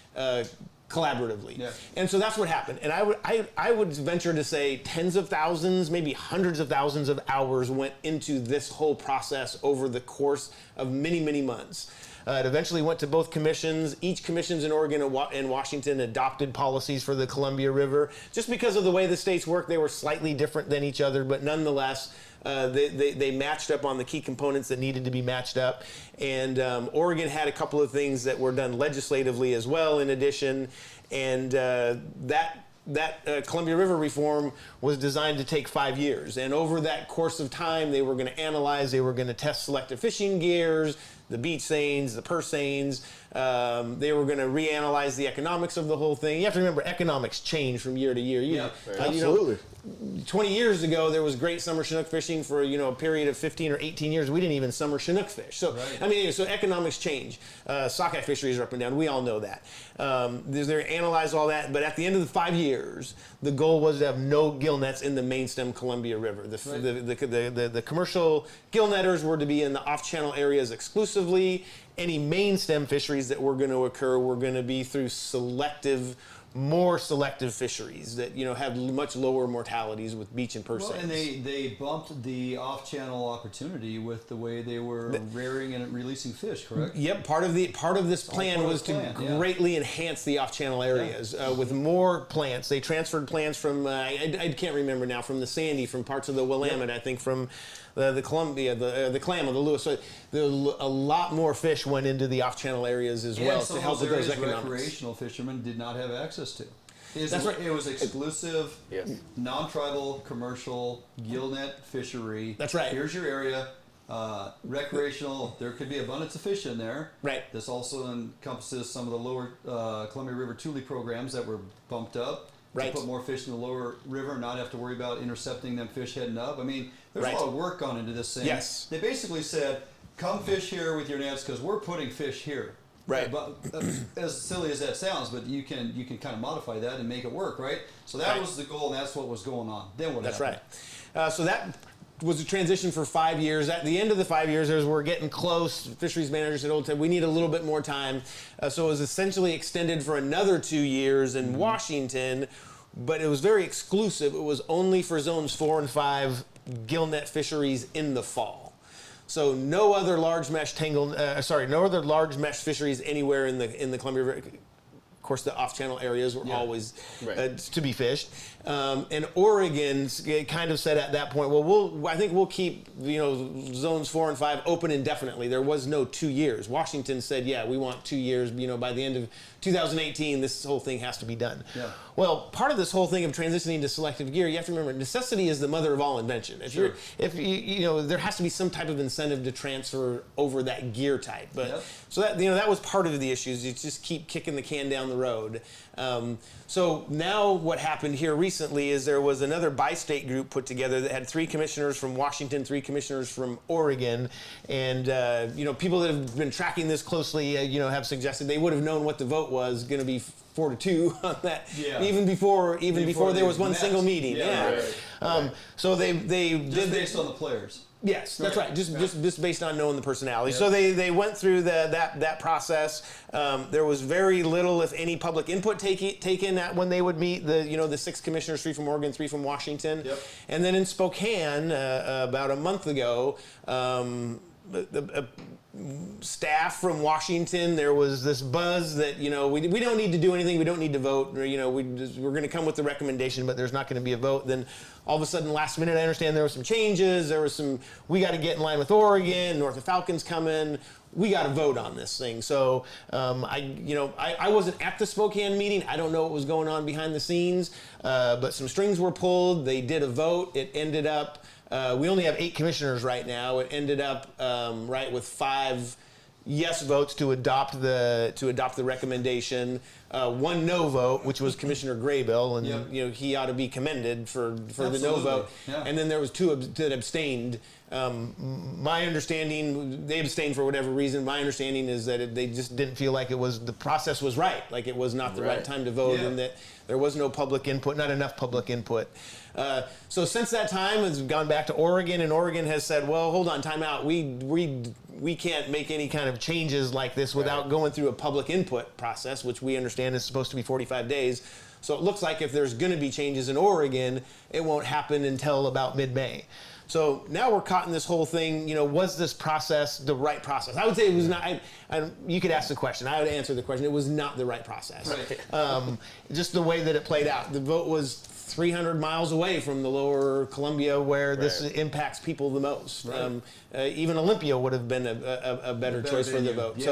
collaboratively. And so that's what happened. And I would venture to say tens of thousands, maybe hundreds of thousands of hours went into this whole process over the course of many, many months. It eventually went to both commissions. Each commissions in Oregon and Washington adopted policies for the Columbia River. Just because of the way the states work, they were slightly different than each other, but nonetheless, they matched up on the key components that needed to be matched up. And Oregon had a couple of things that were done legislatively as well in addition. And that Columbia River reform was designed to take 5 years. And over that course of time, they were going to analyze, they were going to test selective fishing gears, the beach seines, the purse seines. They were going to reanalyze the economics of the whole thing. You have to remember, economics change from year to year. Absolutely. 20 years ago, there was great summer Chinook fishing for a period of 15 or 18 years. We didn't even summer Chinook fish. So I mean, so economics change. Sockeye fisheries are up and down. We all know that. They analyzed all that, but at the end of the 5 years, the goal was to have no gill nets in the main stem Columbia River. The commercial gill netters were to be in the off-channel areas exclusively. Any main stem fisheries that were going to occur were going to be through more selective fisheries that have much lower mortalities with beach and purse seines. And they bumped the off-channel opportunity with the way they were rearing and releasing fish, correct? Yep. Part of this plan was to greatly enhance the off-channel areas with more plants. They transferred plants from I can't remember now, from the Sandy, from parts of the Willamette, I think from the Columbia, the Klamath, the Lewis. So a lot more fish went into the off-channel areas as well to help with those economics. Recreational fishermen did not have access to. That's right. It was exclusive, non-tribal, commercial, gill net fishery. That's right. Here's your area. Recreational, there could be abundance of fish in there. Right. This also encompasses some of the lower Columbia River Tule programs that were bumped up. To put more fish in the lower river and not have to worry about intercepting them fish heading up. I mean, there's a lot of work gone into this thing. Yes. They basically said, come fish here with your nets because we're putting fish here. Right. But as silly as that sounds, but you can kind of modify that and make it work, right? So that was the goal, and that's what was going on. Then what happened? That's right. So that was a transition for 5 years. At the end of the 5 years, as we're getting close, fisheries managers said, we need a little bit more time. So it was essentially extended for another 2 years in Washington, but it was very exclusive. It was only for zones 4 and 5 gill net fisheries in the fall. So no other large mesh fisheries anywhere in the Columbia River. Of course, the off-channel areas were always to be fished. And Oregon kind of said at that point, well, I think we'll keep zones 4 and 5 open indefinitely. There was no 2 years. Washington said, we want 2 years. By the end of 2018, this whole thing has to be done. Yeah. Well, part of this whole thing of transitioning to selective gear, you have to remember, necessity is the mother of all invention. If you know, there has to be some type of incentive to transfer over that gear type. But so that, you know, that was part of the issues. You just keep kicking the can down the road. So now what happened here recently is there was another bi-state group put together that had 3 commissioners from Washington, 3 commissioners from Oregon, and you know, people that have been tracking this closely, you know, have suggested they would have known what the vote was going to be 4-2 on that, even before there was one single meeting. So they did based on the players. Yes, that's right. Just based on knowing the personality. So they went through that process. There was very little, if any, public input taken at when they would meet. The 6 commissioners, 3 from Oregon, 3 from Washington, and then in Spokane about a month ago. Staff from Washington, there was this buzz that, you know, we don't need to do anything, we don't need to vote, or, you know, we're going to come with the recommendation, but there's not going to be a vote. Then all of a sudden, last minute, I understand there were some changes. There was we got to get in line with Oregon, North of Falcons coming. We got to vote on this thing. So I wasn't at the Spokane meeting. I don't know what was going on behind the scenes, but some strings were pulled. They did a vote. It ended up. We only have 8 commissioners right now. It ended up with 5 yes votes to adopt the recommendation, 1 no vote, which was Commissioner Graybill, and you know, he ought to be commended for the no vote. And then there was 2 that abstained. My understanding, they abstained for whatever reason. My understanding is that they just didn't feel like the process was right, like it was not the right time to vote, and that there was no public input, not enough public input. So since that time, it's gone back to Oregon, and Oregon has said, well, hold on, time out. We can't make any kind of changes like this without going through a public input process, which we understand is supposed to be 45 days. So it looks like if there's going to be changes in Oregon, it won't happen until about mid-May. So now we're caught in this whole thing. You know, was this process the right process? I would say it was not. You could ask the question. I would answer the question. It was not the right process. Just the way that it played out. The vote was 300 miles away from the lower Columbia, where this impacts people the most. Even Olympia would have been a better choice for the vote.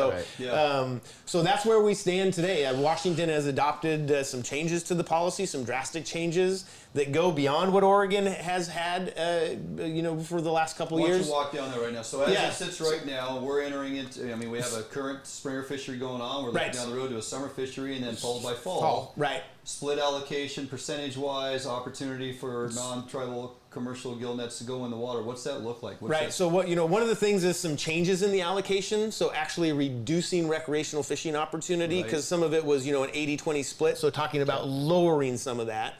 So that's where we stand today. Washington has adopted some changes to the policy, some drastic changes that go beyond what Oregon has had, for the last couple of years. Why don't you walk down there right now? So as it sits right now, we're entering into, I mean, we have a current springer fishery going on. We're looking down the road to a summer fishery, and then followed by fall. Split allocation, percentage-wise, opportunity for non-tribal commercial gill nets to go in the water. What's that look like? So one of the things is some changes in the allocation. So actually reducing recreational fishing opportunity, because some of it was, an 80-20 split. So talking about lowering some of that.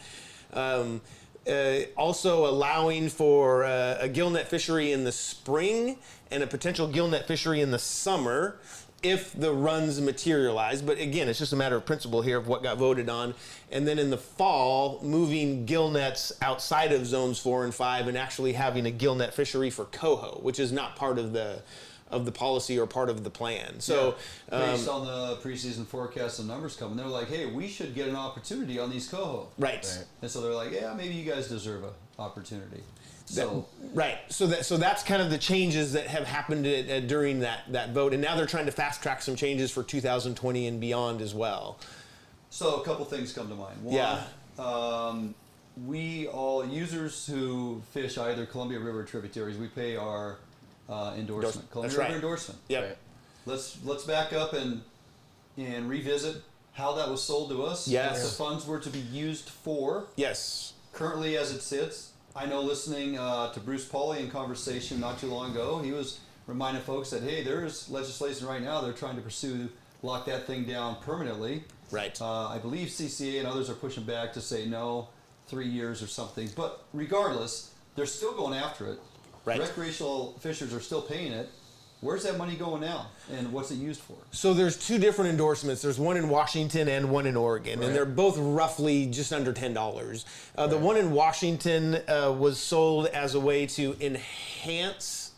Also allowing for a gill net fishery in the spring and a potential gill net fishery in the summer if the runs materialize. But again, it's just a matter of principle here of what got voted on. And then in the fall, moving gill nets outside of zones 4 and 5 and actually having a gill net fishery for coho, which is not part of the policy or part of the plan. So based on the preseason forecast and numbers coming, they're like, hey, we should get an opportunity on these coho. And so they're like, yeah, maybe you guys deserve an opportunity. So So that's kind of the changes that have happened during that vote, and now they're trying to fast track some changes for 2020 and beyond as well. So a couple things come to mind. One, we all users who fish either Columbia River tributaries, we pay our endorsement, Columbia River endorsement. Let's back up and revisit how that was sold to us. What the funds were to be used for. Currently, as it sits, I know listening to Bruce Pauly in conversation not too long ago, he was reminding folks that, hey, there's legislation right now they're trying to lock that thing down permanently. I believe CCA and others are pushing back to say no, 3 years or something. But regardless, they're still going after it. Recreational fishers are still paying it. Where's that money going now, and what's it used for? So there's 2 different endorsements. There's one in Washington and one in Oregon, and they're both roughly just under $10. The one in Washington was sold as a way to enhance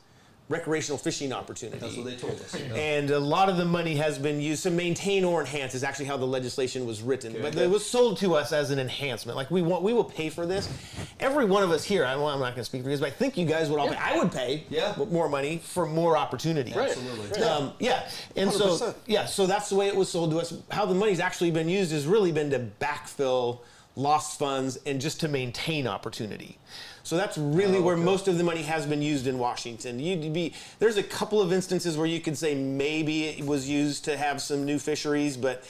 recreational fishing opportunity. That's what they told us. Yeah. And a lot of the money has been used to maintain or enhance is actually how the legislation was written. But it was sold to us as an enhancement. Like we will pay for this. Every one of us here, I'm not going to speak for you, but I think you guys would all pay. I would pay more money for more opportunity. Right. Absolutely. And 100%. so that's the way it was sold to us. How the money's actually been used has really been to backfill lost funds and just to maintain opportunity. So that's really where most of the money has been used in Washington. There's a couple of instances where you could say maybe it was used to have some new fisheries, but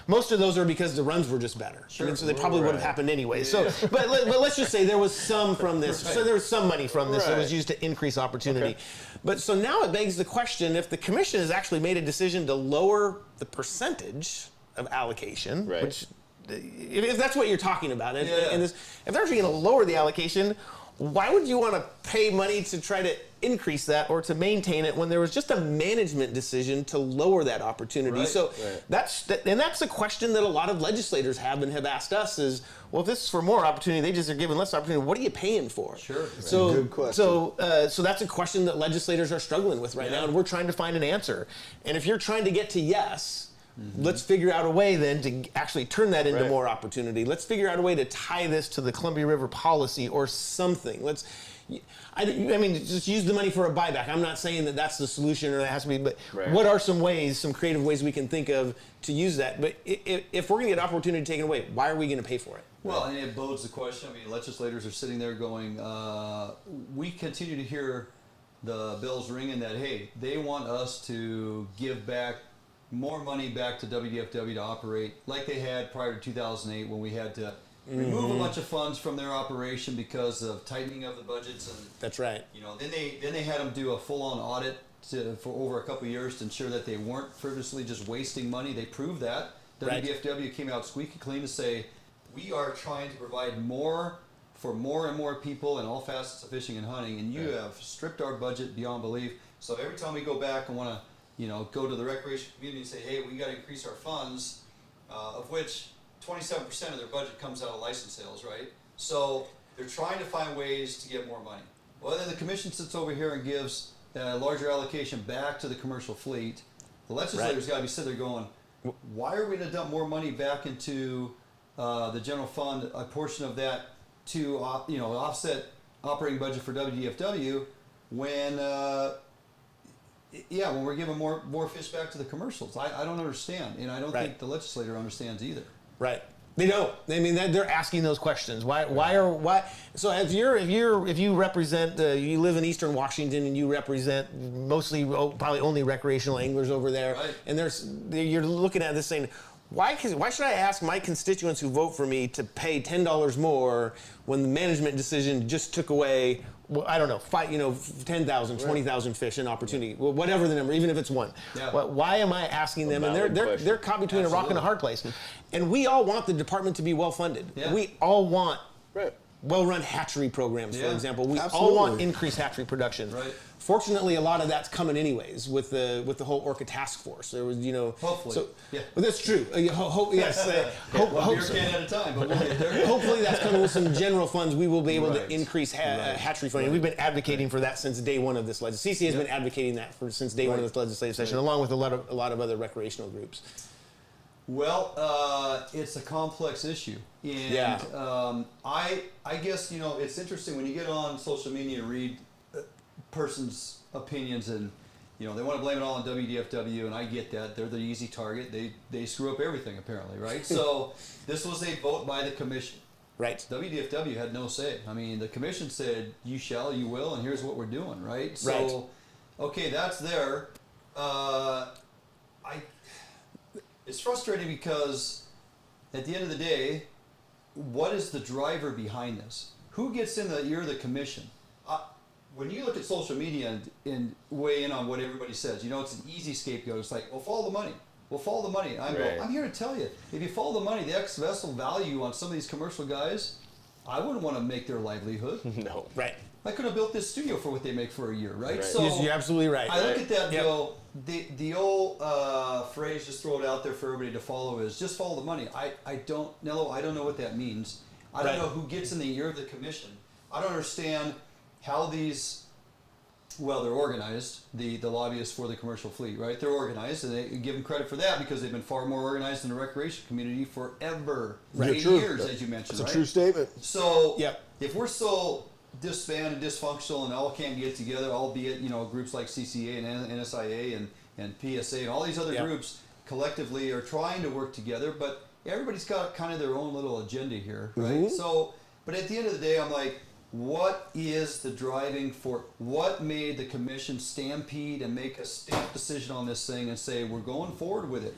most of those are because the runs were just better. Sure. I mean, so they probably would have happened anyway. So, but let's just say there was some from this. So there was some money from this that was used to increase opportunity. Okay. But so now it begs the question: if the commission has actually made a decision to lower the percentage of allocation, which if that's what you're talking about, and if they're actually going to lower the allocation, why would you want to pay money to try to increase that or to maintain it when there was just a management decision to lower that opportunity? Right. So that's a question that a lot of legislators have asked us is, well, if this is for more opportunity, they just are giving less opportunity. What are you paying for? Sure. So good question. So that's a question that legislators are struggling with right now, and we're trying to find an answer. And if you're trying to get to yes, let's figure out a way then to actually turn that into more opportunity. Let's figure out a way to tie this to the Columbia River policy or something. I mean, just use the money for a buyback. I'm not saying that that's the solution or that has to be, but what are some ways, some creative ways we can think of to use that? But if we're going to get opportunity taken away, why are we going to pay for it? Well, and it bodes the question. I mean, legislators are sitting there going, we continue to hear the bells ringing that, hey, they want us to give back more money back to WDFW to operate like they had prior to 2008 when we had to remove a bunch of funds from their operation because of tightening of the budgets. And that's right. You know, then they had them do a full-on audit for over a couple of years to ensure that they weren't frivolously just wasting money. They proved that. WDFW came out squeaky clean to say, we are trying to provide more for more and more people in all facets of fishing and hunting, and you have stripped our budget beyond belief. So every time we go back and want to go to the recreation community and say, hey, we got to increase our funds, of which 27% of their budget comes out of license sales, right? So they're trying to find ways to get more money. Well, then the commission sits over here and gives a larger allocation back to the commercial fleet. The legislators got to be sitting there going, why are we going to dump more money back into the general fund, a portion of that to offset operating budget for WDFW when when we're giving more fish back to the commercials? I don't understand, and I don't think the legislator understands either. Right. They don't. I mean, they're asking those questions. Why? So if you represent, you live in Eastern Washington and you represent mostly, probably only recreational anglers over there, and you're looking at this saying, why should I ask my constituents who vote for me to pay $10 more when the management decision just took away, well, I don't know, 10,000, 20,000 fish in opportunity, whatever the number, even if it's one. Yeah. Why am I asking them? And they're caught between a rock and a hard place. And we all want the department to be well funded. Yeah. We all want well-run hatchery programs, for example. We all want increased hatchery production. Right. Fortunately, a lot of that's coming anyways with the whole Orca task force. There was, hopefully. So, well, that's true. Yes. One beer can at a time, but we'll get there. Hopefully, that's coming with some general funds. We will be able to increase hatchery funding. We've been advocating for that since day one of this legislation. CC has been advocating that since day one of this legislative session, along with a lot of other recreational groups. Well, it's a complex issue, and I guess it's interesting when you get on social media and read person's opinions, and they want to blame it all on WDFW, and I get that they're the easy target. They screw up everything apparently, right? So this was a vote by the commission. Right. WDFW had no say. I mean, the commission said you shall, you will, and here's what we're doing, right? So, okay, that's there. It's frustrating because at the end of the day, what is the driver behind this? Who gets in the ear of the commission? When you look at social media and weigh in on what everybody says, it's an easy scapegoat. It's like, well, follow the money. Well, follow the money. I'm here to tell you, if you follow the money, the ex-vessel value on some of these commercial guys, I wouldn't want to make their livelihood. No. Right. I could have built this studio for what they make for a year, right? So you're absolutely right. I look at that and go, the old phrase, just throw it out there for everybody to follow, is just follow the money. Nello, I don't know what that means. I don't know who gets in the ear of the commission. I don't understand how these Well, they're organized. The lobbyists for the commercial fleet, right? They're organized, and they give them credit for that because they've been far more organized in the recreation community forever. Right. 80 years, as you mentioned, It's right? a true statement. So, Yep. if we're so disbanded, dysfunctional, and all can't get together, albeit, groups like CCA and NSIA and PSA and all these other groups collectively are trying to work together, but everybody's got kind of their own little agenda here, right? So, but at the end of the day, I'm like, what is the driving force? What made the commission stampede and make a stamp decision on this thing and say we're going forward with it?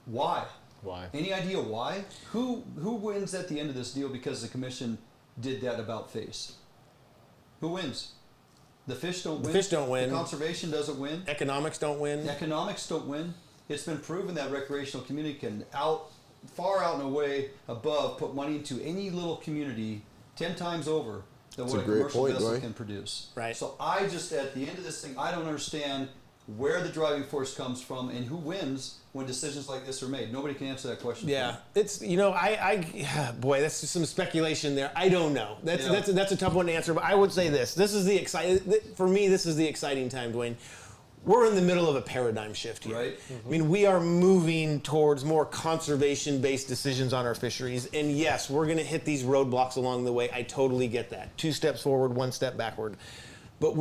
Why? Why? Any idea why? Who wins at the end of this deal because the commission did that about face? Who wins? The fish don't win. The fish don't win. The conservation doesn't win. Economics don't win. Economics don't win. It's been proven that recreational community can far out and away above put money into any little community 10 times over than what a commercial vessel can produce. Right. So I just, at the end of this thing, I don't understand where the driving force comes from and who wins when decisions like this are made. Nobody can answer that question. Yeah, it's boy, that's just some speculation there. I don't know. That's a tough one to answer. But I would say this is the exciting time, Dwayne. We're in the middle of a paradigm shift here. Right. I mean, we are moving towards more conservation-based decisions on our fisheries. And yes, we're going to hit these roadblocks along the way. I totally get that. 2 steps forward, 1 step backward. But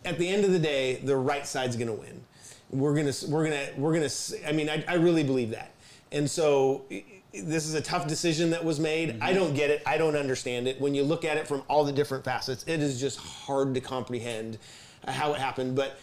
at the end of the day, the right side's going to win. We're gonna. I mean, I really believe that. And so this is a tough decision that was made. I don't get it. I don't understand it. When you look at it from all the different facets, it is just hard to comprehend how it happened. But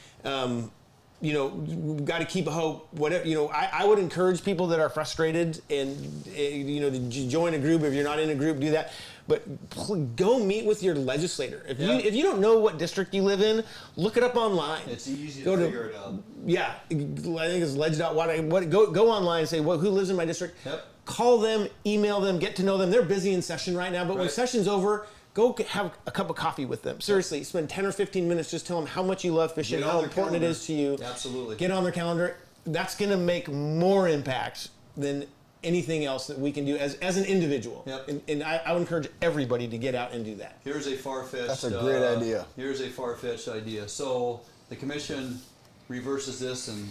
we've got to keep hope. Whatever, I would encourage people that are frustrated and to join a group. If you're not in a group, do that. But go meet with your legislator. If you don't know what district you live in, look it up online. It's easy to figure it out. Yeah, I think it's ledge.what. Go online and say, well, who lives in my district? Yep. Call them, email them, get to know them. They're busy in session right now, but when session's over, go have a cup of coffee with them. Seriously, spend 10 or 15 minutes, just tell them how much you love fishing, how important it is to you. Absolutely. Get on their calendar. That's going to make more impact than anything else that we can do as an individual. Yep. And I would encourage everybody to get out and do that. Here's a far-fetched. That's a great idea. Here's a far-fetched idea. So the commission reverses this and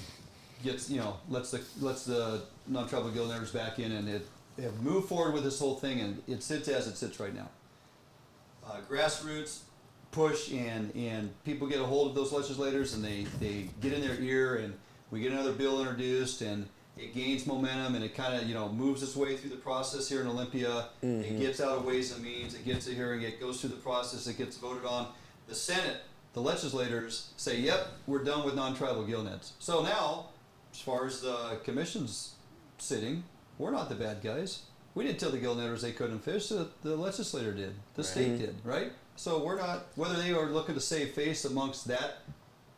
gets, lets the non-tribal Gillnetters back in, and it have moved forward with this whole thing, and it sits as it sits right now. Grassroots push and people get a hold of those legislators and they get in their ear, and we get another bill introduced, and it gains momentum, and it kind of moves its way through the process here in Olympia. It gets out of Ways and Means, it gets a hearing, it goes through the process, it gets voted on. The Senate, the legislators say, yep, we're done with non-tribal gillnets. So now, as far as the commission's sitting, we're not the bad guys. We didn't tell the gillnetters they couldn't fish, the legislator did, the state did, right? So we're not, whether they are looking to save face amongst that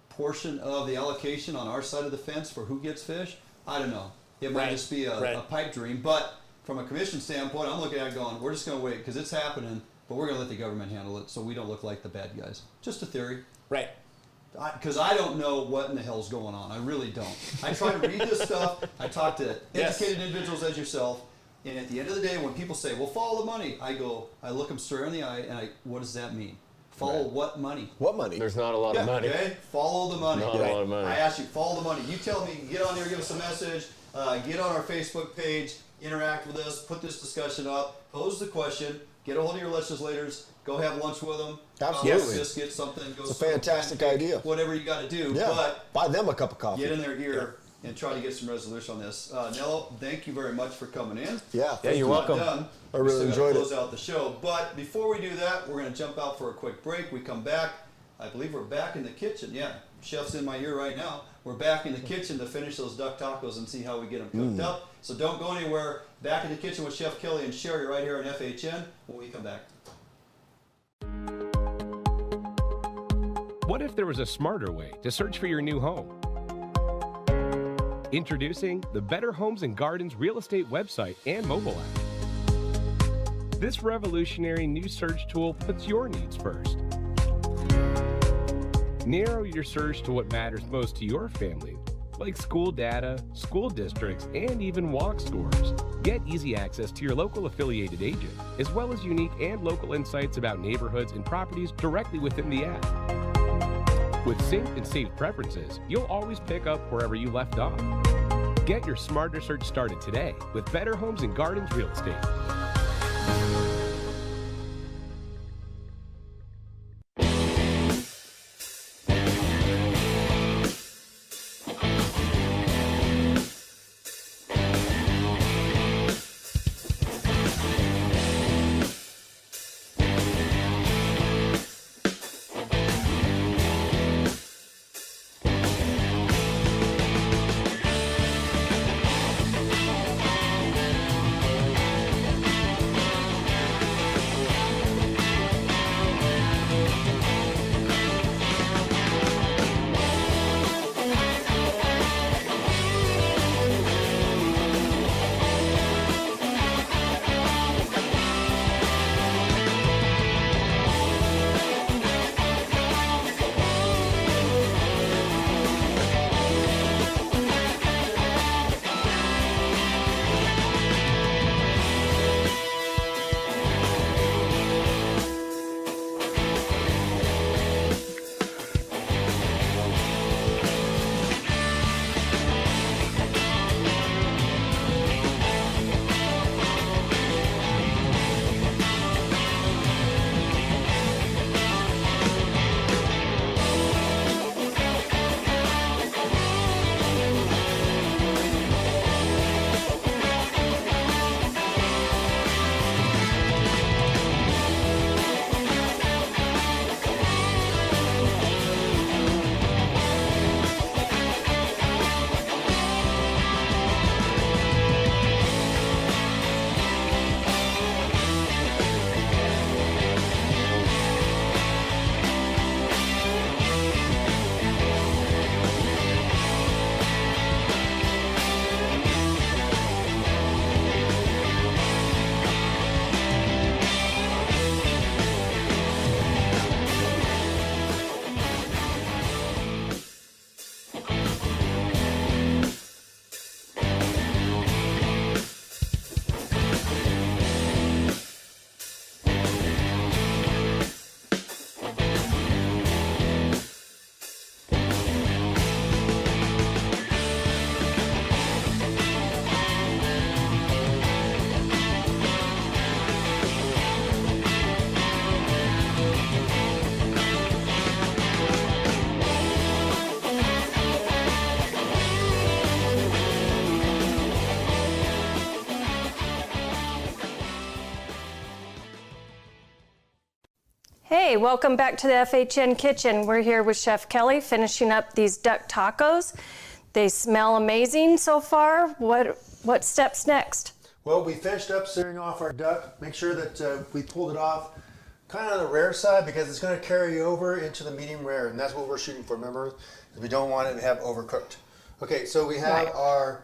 portion of the allocation on our side of the fence for who gets fish, I don't know. It might just be a pipe dream, but from a commission standpoint, I'm looking at it going, we're just going to wait because it's happening, but we're going to let the government handle it so we don't look like the bad guys. Just a theory. Right. Because I don't know what in the hell's going on. I really don't. I try to read this stuff. I talk to educated individuals as yourself. And at the end of the day, when people say, well, follow the money, I look them straight in the eye, and what does that mean? Follow what money? What money? There's not a lot of money. Okay, follow the money. Not a lot of money. I ask you, follow the money. You tell me, get on here, give us a message, get on our Facebook page, interact with us, put this discussion up, pose the question, get a hold of your legislators, go have lunch with them. Absolutely. Biscuit, something. It's a fantastic idea. Whatever you got to do. Yeah. But buy them a cup of coffee. get in their ear and try to get some resolution on this. Nello, thank you very much for coming in. Yeah, you're welcome. I really enjoyed it. Close out the show, but before we do that, we're going to jump out for a quick break. We come back. I believe we're back in the kitchen. Yeah, chef's in my ear right now. We're back in the kitchen to finish those duck tacos and see how we get them cooked up. So don't go anywhere. Back in the kitchen with Chef Kelly and Sherry right here on FHN when we come back. What if there was a smarter way to search for your new home? Introducing the Better Homes and Gardens real estate website and mobile app. This revolutionary new search tool puts your needs first. Narrow your search to what matters most to your family, like school data, school districts, and even walk scores. Get easy access to your local affiliated agent, as well as unique and local insights about neighborhoods and properties directly within the app. With sync and saved preferences, you'll always pick up wherever you left off. Get your smarter search started today with Better Homes and Gardens Real Estate. Hey, welcome back to the FHN Kitchen. We're here with Chef Kelly finishing up these duck tacos. They smell amazing so far. What steps next? Well, we finished up searing off our duck. Make sure that we pulled it off kind of on the rare side because it's going to carry over into the medium rare, and that's what we're shooting for, remember? We don't want it to have overcooked. Okay, so we have our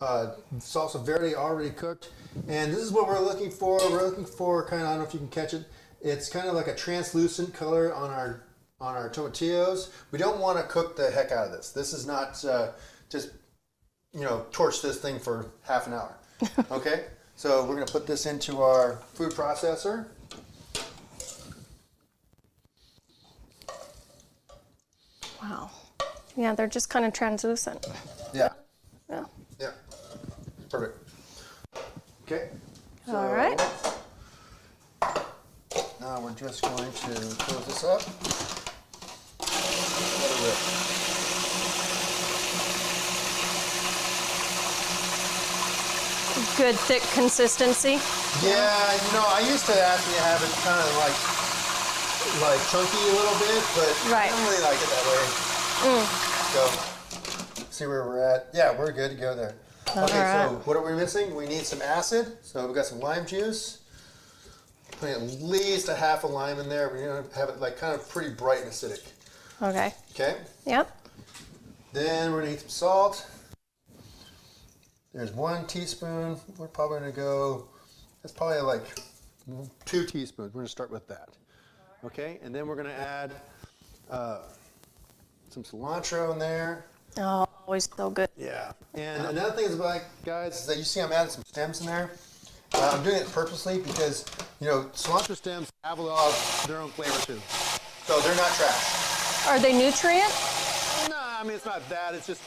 salsa verde already cooked, and this is what we're looking for. We're looking for kind of, I don't know if you can catch it, it's kind of like a translucent color on our tomatillos. We don't want to cook the heck out of this. This is not just, you know, torch this thing for half an hour. Okay, so we're going to put this into our food processor. Wow. Yeah, they're just kind of translucent. Yeah. Yeah. Yeah. Perfect. Okay. So all right. Now we're just going to close this up. Let it rip. Good thick consistency. Yeah, you know, I used to actually have it kind of like chunky a little bit, but I don't really like it that way. So, see where we're at. Yeah, we're good to go there. Okay, so what are we missing? We need some acid. So we've got some lime juice. Putting at least a half a lime in there. We're going to have it like kind of pretty bright and acidic. Okay. Okay? Yep. Then we're going to need some salt. There's 1 teaspoon. We're probably going to go, that's probably like 2 teaspoons. We're going to start with that. Okay? And then we're going to add some cilantro in there. Oh, always so good. Yeah. And another thing is, like, guys, is that you see I'm adding some stems in there. I'm doing it purposely because, you know, cilantro stems have a lot of their own flavor too. So they're not trash. Are they nutrient? No, I mean, it's not that. It's just,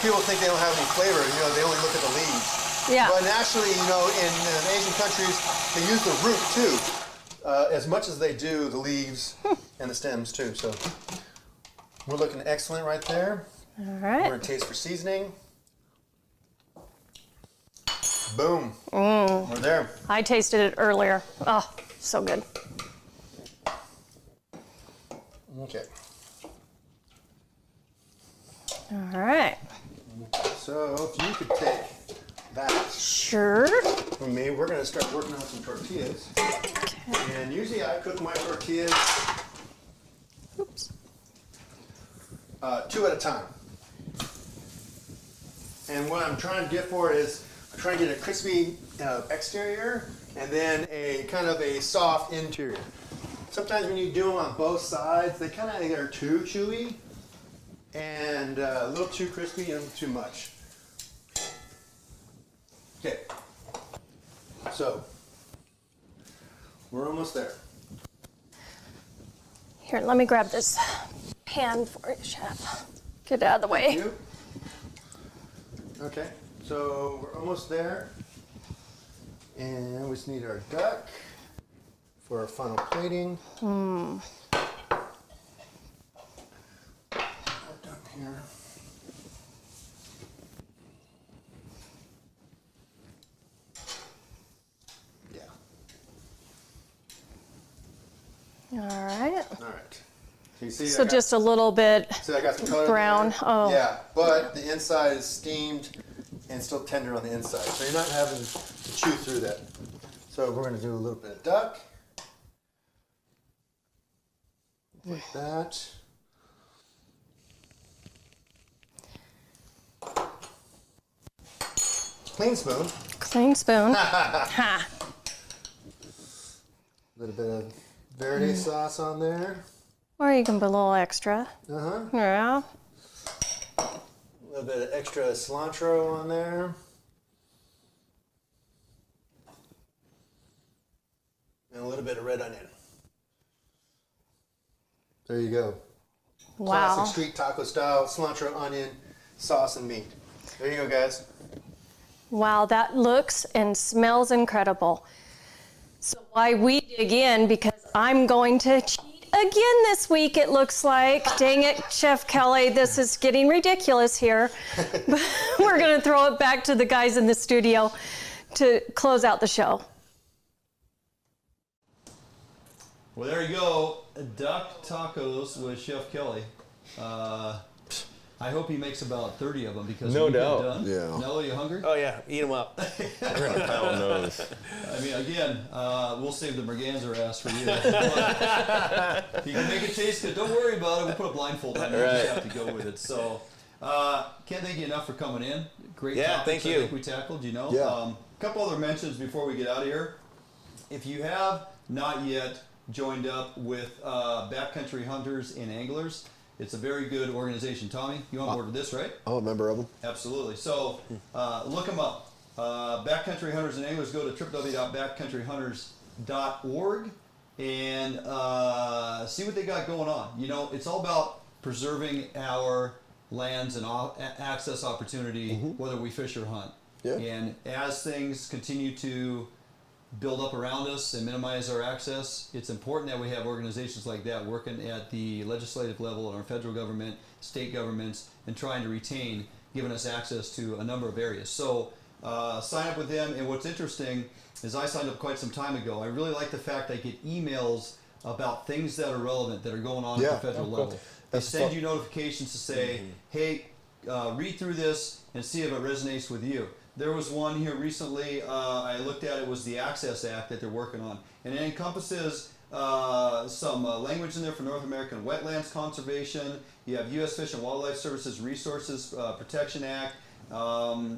people think they don't have any flavor. They only look at the leaves. Yeah. But actually, in Asian countries, they use the root too, as much as they do the leaves and the stems too. So we're looking excellent right there. All right. We're gonna taste for seasoning. Boom. We're there. I tasted it earlier. Oh, so good. Okay. All right. So if you could take that Sure. from me, we're gonna start working on some tortillas. And usually I cook my tortillas Oops. 2 at a time. And what I'm trying to get for is I'm trying to get a crispy exterior and then a kind of a soft interior. Sometimes when you do them on both sides, they kind of are too chewy and a little too crispy and too much. Okay, so we're almost there. Here, let me grab this pan for you, Chef. Get out of the way. Thank you. Okay, so we're almost there. And we just need our duck for our final plating. Our duck here. Yeah. All right. All right. So you see, So just a little bit see I got some color brown. there? Oh. Yeah, but the inside is steamed and still tender on the inside. So you're not having to chew through that. So we're going to do a little bit of duck. Like that. Clean spoon. Clean spoon. Ha. A little bit of Verde sauce on there. Or you can put a little extra. Uh-huh. Yeah. A little bit of extra cilantro on there. And a little bit of red onion. There you go. Wow. Classic street taco style, cilantro, onion, sauce, and meat. There you go, guys. Wow, that looks and smells incredible. So why we dig in, because I'm going to cheat again this week, it looks like. Dang it, Chef Kelly, this is getting ridiculous here. But we're going to throw it back to the guys in the studio to close out the show. Well, there you go. Duck tacos with Chef Kelly. I hope he makes about 30 of them because No we get doubt. done. Yeah. Nello, you hungry? Oh yeah, eat them up. We're gonna pound those. I mean, again, we'll save the merganser ass for you. But if you can make it taste good, don't worry about it. We'll put a blindfold on there. You just have to go with it. So, can't thank you enough for coming in. Great topics thank you. I think we tackled, you know. Yeah. A couple other mentions before we get out of here. If you have not yet joined up with Backcountry Hunters and Anglers, it's a very good organization. Tommy, you on board with this, right? I'm a member of them. Absolutely. So look them up. Backcountry Hunters and Anglers, go to www.backcountryhunters.org and see what they got going on. You know, it's all about preserving our lands and access opportunity, whether we fish or hunt. Yeah. And as things continue to build up around us and minimize our access, it's important that we have organizations like that working at the legislative level in our federal government, state governments, and trying to retain, giving us access to a number of areas. So sign up with them. And what's interesting is I signed up quite some time ago. I really like the fact I get emails about things that are relevant that are going on at the federal level. They send you notifications to say, hey, read through this and see if it resonates with you. There was one here recently, I looked at it, was the Access Act that they're working on. And it encompasses some language in there for North American wetlands conservation. You have U.S. Fish and Wildlife Services Resources Protection Act. The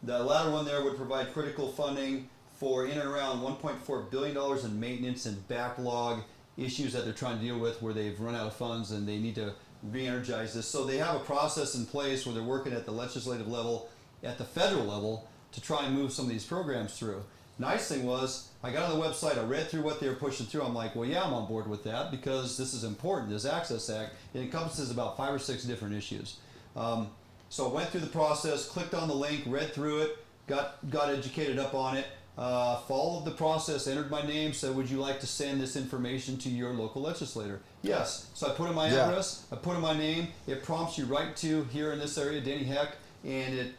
latter one there would provide critical funding for in and around $1.4 billion in maintenance and backlog issues that they're trying to deal with where they've run out of funds and they need to re-energize this. So they have a process in place where they're working at the legislative level, at the federal level, to try and move some of these programs through. Nice thing was, I got on the website, I read through what they were pushing through. I'm like, well, yeah, I'm on board with that because this is important. This Access Act, it encompasses about 5 or 6 different issues. So I went through the process, clicked on the link, read through it, got educated up on it, followed the process, entered my name, said, would you like to send this information to your local legislator? Yes. So I put in my address, I put in my name, it prompts you right to here in this area, Denny Heck, and it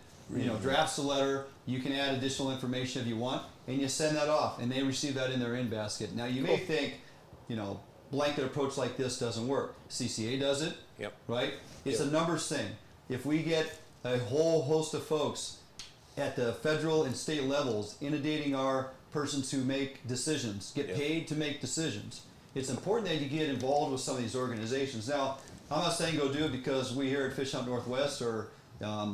drafts a letter. You can add additional information if you want, and you send that off, and they receive that in their in basket. Now you may think, blanket approach like this doesn't work. CCA does it, right? It's a numbers thing. If we get a whole host of folks at the federal and state levels inundating our persons who make decisions, get paid to make decisions, it's important that you get involved with some of these organizations. Now, I'm not saying go do it because we here at Fish Hunt Northwest are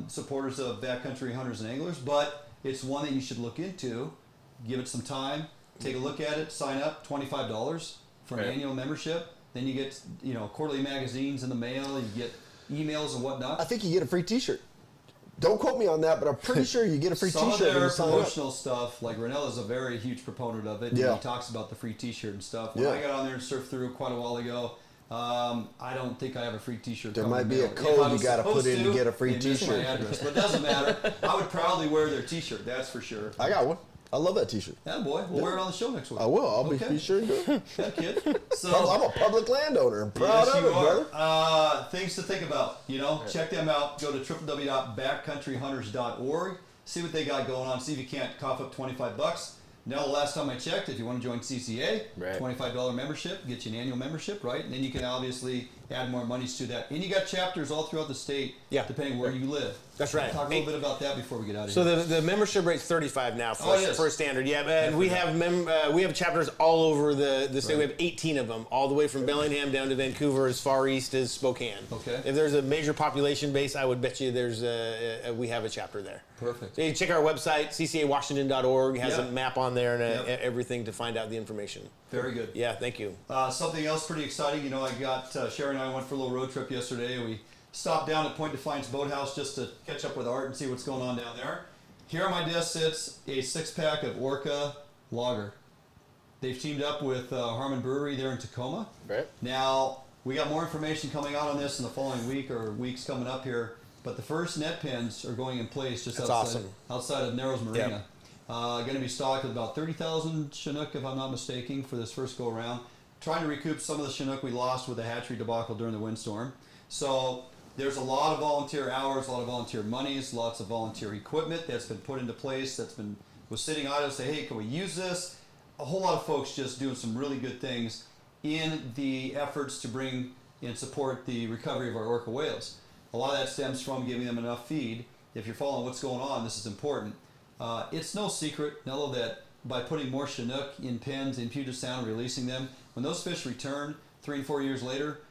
supporters of backcountry hunters and anglers, but it's one that you should look into. Give it some time, take a look at it, sign up, $25 for an annual membership. Then you get quarterly magazines in the mail, you get emails and whatnot. I think you get a free T-shirt. Don't quote me on that, but I'm pretty sure you get a free T-shirt. Some of their promotional stuff, like Renell is a very huge proponent of it. Yeah. He talks about the free T-shirt and stuff. When I got on there and surfed through quite a while ago, I don't think I have a free T-shirt. There might be a code you got to put in to get a free T-shirt. My address, but it doesn't matter. I would proudly wear their T-shirt. That's for sure. I got one. I love that T-shirt. Yeah, boy. We'll wear it on the show next week. I will. I'll be sure to do it. Yeah, kid. So I'm a public landowner. I'm proud of it, brother. Things to think about. Check them out. Go to www.backcountryhunters.org. See what they got going on. See if you can't cough up $25. Now, the last time I checked, if you want to join CCA, $25 membership, get you an annual membership, right? And then you can obviously add more monies to that. And you got chapters all throughout the state, depending where you live. That's right. Talk a little bit about that before we get out of here. So the membership rate's $35 now for a standard. Yeah, and we have chapters all over the state. We have 18 of them, all the way from Bellingham down to Vancouver, as far east as Spokane. Okay. If there's a major population base, I would bet you we have a chapter there. Perfect. So you check our website, ccawashington.org. It has a map on there and everything to find out the information. Very good. Yeah, thank you. Something else pretty exciting. I got Sharon and I went for a little road trip yesterday. We stopped down at Point Defiance Boathouse just to catch up with Art and see what's going on down there. Here on my desk sits a 6-pack of Orca Lager. They've teamed up with Harmon Brewery there in Tacoma. Right. Now, we got more information coming out on this in the following week or weeks coming up here, but the first net pens are going in place just outside of Narrows Marina. Going to be stocked with about 30,000 Chinook, if I'm not mistaken, for this first go-around. Trying to recoup some of the Chinook we lost with the hatchery debacle during the windstorm. So there's a lot of volunteer hours, a lot of volunteer monies, lots of volunteer equipment that's been put into place, was sitting idle to say, hey, can we use this? A whole lot of folks just doing some really good things in the efforts to bring and support the recovery of our orca whales. A lot of that stems from giving them enough feed. If you're following what's going on, this is important. It's no secret, Nello, that by putting more Chinook in pens in Puget Sound, releasing them, when those fish return 3 and 4 years later,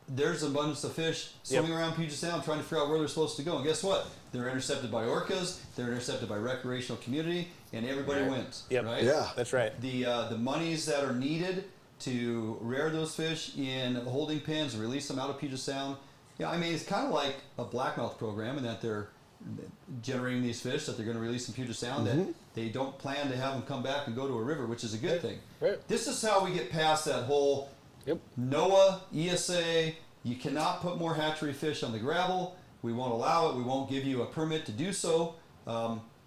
there's an abundance of fish swimming around Puget Sound trying to figure out where they're supposed to go. And guess what? They're intercepted by orcas, they're intercepted by recreational community, and everybody wins. Right? Yeah, that's right. The monies that are needed to rear those fish in holding pens and release them out of Puget Sound, it's kind of like a blackmouth program in that they're generating these fish that they're going to release in Puget Sound that they don't plan to have them come back and go to a river, which is a good thing. Right. This is how we get past that whole NOAA, ESA, you cannot put more hatchery fish on the gravel. We won't allow it. We won't give you a permit to do so.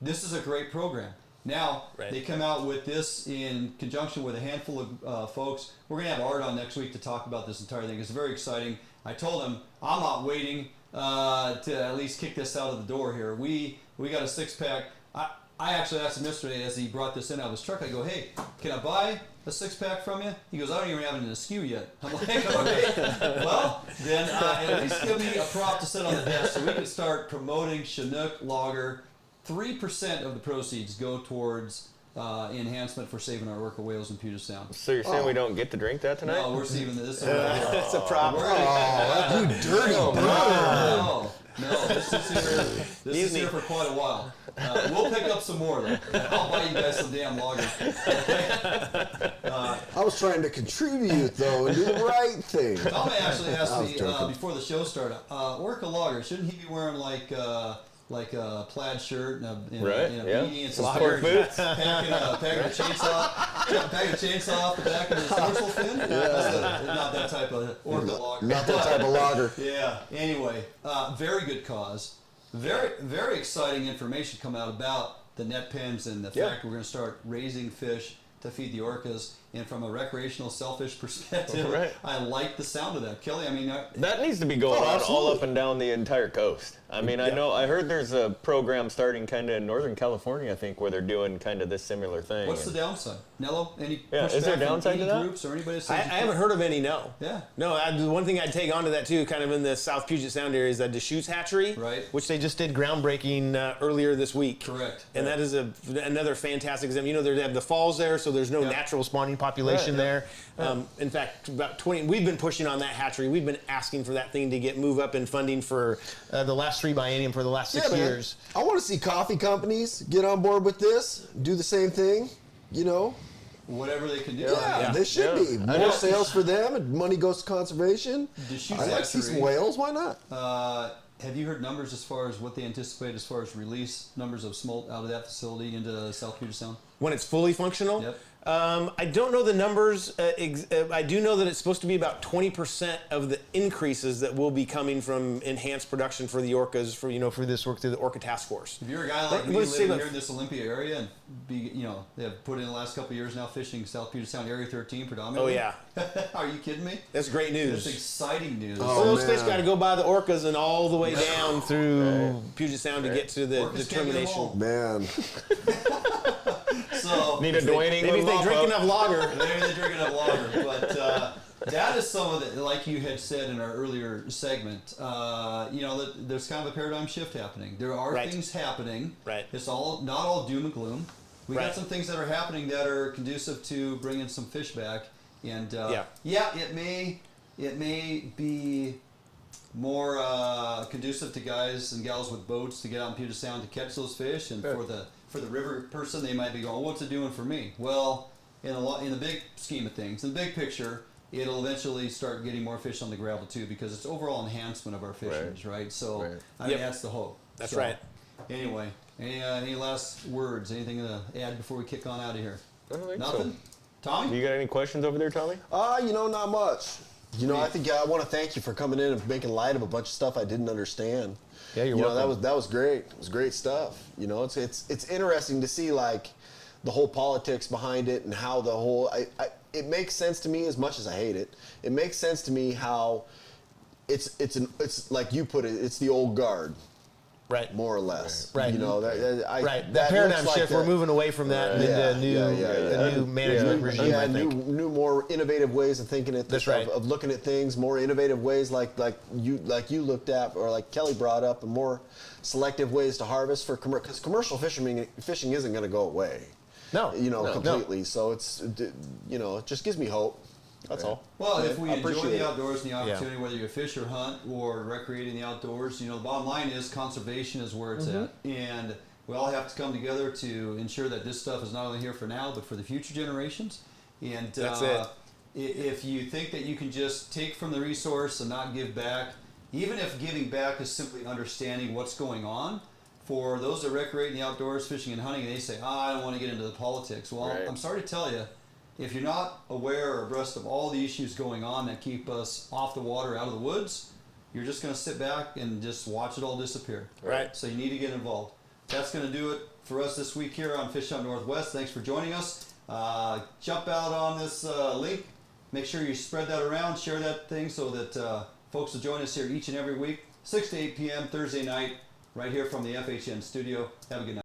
This is a great program. Now, they come out with this in conjunction with a handful of folks. We're going to have Art on next week to talk about this entire thing. It's very exciting. I told him I'm not waiting to at least kick this out of the door here. We got a 6-pack. I actually asked him yesterday as he brought this in out of his truck. I go, hey, can I buy a 6-pack from you? He goes, I don't even have it in the SKU yet. I'm like, okay. Well, then at least give me a prop to sit on the desk so we can start promoting Chinook Lager. 3% of the proceeds go towards enhancement for saving our orca whales in Puget Sound. So you're saying we don't get to drink that tonight? No, we're saving this. It's a prop. You dirty brother. No, this is here for quite a while. We'll pick up some more, though. I'll buy you guys some damn lagers. I was trying to contribute, though, and do the right thing. Tom actually asked me before the show started, orca lager, shouldn't he be wearing like like a plaid shirt and a beanie and some sport boots, packing a chainsaw off the back of his dorsal fin. Not that type of orca logger. Not that type of logger. Yeah. Anyway, very good cause. Very, very exciting information come out about the net pens and the fact we're going to start raising fish to feed the orcas. And from a recreational, selfish perspective, I like the sound of that. Kelly, I mean... that needs to be going on all up and down the entire coast. I mean, I heard there's a program starting kind of in Northern California, I think, where they're doing kind of this similar thing. What's the downside? Nello, any is there a downside to that? Groups or anybody I haven't heard of any, no. Yeah. No, the one thing I'd take onto that, too, kind of in the South Puget Sound area is that Deschutes hatchery, which they just did groundbreaking earlier this week. Correct. And that is another fantastic example. You know, they have the falls there, so there's no natural spawning population there. In fact, about 20, we've been pushing on that hatchery. We've been asking for that thing to move up in funding for the last 3 biennium for the last 6 years. I want to see coffee companies get on board with this, do the same thing, you know. Whatever they can do. Yeah, they should be. More sales for them, and money goes to conservation. I'd like to see some whales. Why not? Have you heard numbers as far as what they anticipate as far as release numbers of smolt out of that facility into South Puget Sound? When it's fully functional? Yep. I don't know the numbers. I do know that it's supposed to be about 20% of the increases that will be coming from enhanced production for the orcas for this work through the Orca Task Force. If you're a guy like me living here in this Olympia area and they have put in the last couple of years now fishing South Puget Sound Area 13 predominantly. Oh yeah. Are you kidding me? That's great news. That's exciting news. Those fish got to go by the orcas and all the way down through Puget Sound to get to the determination. Man. So need a Dwayne England. Maybe if they drink enough lager. Maybe they drink enough lager. But that is some of the, like you had said in our earlier segment, there's kind of a paradigm shift happening. There are things happening. Right. It's not all doom and gloom. We got some things that are happening that are conducive to bringing some fish back. And it may be more conducive to guys and gals with boats to get out in Puget Sound to catch those fish, and for the river person, they might be going, what's it doing for me? Well, in the big scheme of things, in the big picture, it'll eventually start getting more fish on the gravel too, because it's overall enhancement of our fisheries, right? So I mean, that's the hope. That's right. Anyway, any last words? Anything to add before we kick on out of here? I don't think Nothing? So. Tommy? You got any questions over there, Tommy? Not much. I think I want to thank you for coming in and making light of a bunch of stuff I didn't understand. Yeah, you're welcome. That was great. It was great stuff. It's interesting to see like the whole politics behind it and how the whole it makes sense to me as much as I hate it. It makes sense to me how it's like you put it. It's the old guard. Right. More or less. Right. That paradigm like shift, we're moving away from that into a new management regime, Yeah, I think. New, more innovative ways of thinking at this, of looking at things, more innovative ways like you looked at, or like Kelly brought up, and more selective ways to harvest because commercial fishing isn't going to go away. No. Completely. No. So it just gives me hope. That's all. Well, if we enjoy the outdoors and the opportunity, whether you fish or hunt or recreating the outdoors, the bottom line is conservation is where it's at. And we all have to come together to ensure that this stuff is not only here for now, but for the future generations. And that's it. If you think that you can just take from the resource and not give back, even if giving back is simply understanding what's going on, for those that recreate in the outdoors, fishing and hunting, they say, I don't want to get into the politics. Well, I'm sorry to tell you, if you're not aware or abreast of all the issues going on that keep us off the water, out of the woods, you're just going to sit back and just watch it all disappear. Right. So you need to get involved. That's going to do it for us this week here on Fish Hunt Northwest. Thanks for joining us. Jump out on this link. Make sure you spread that around, share that thing so that folks will join us here each and every week, 6 to 8 p.m. Thursday night, right here from the FHN studio. Have a good night.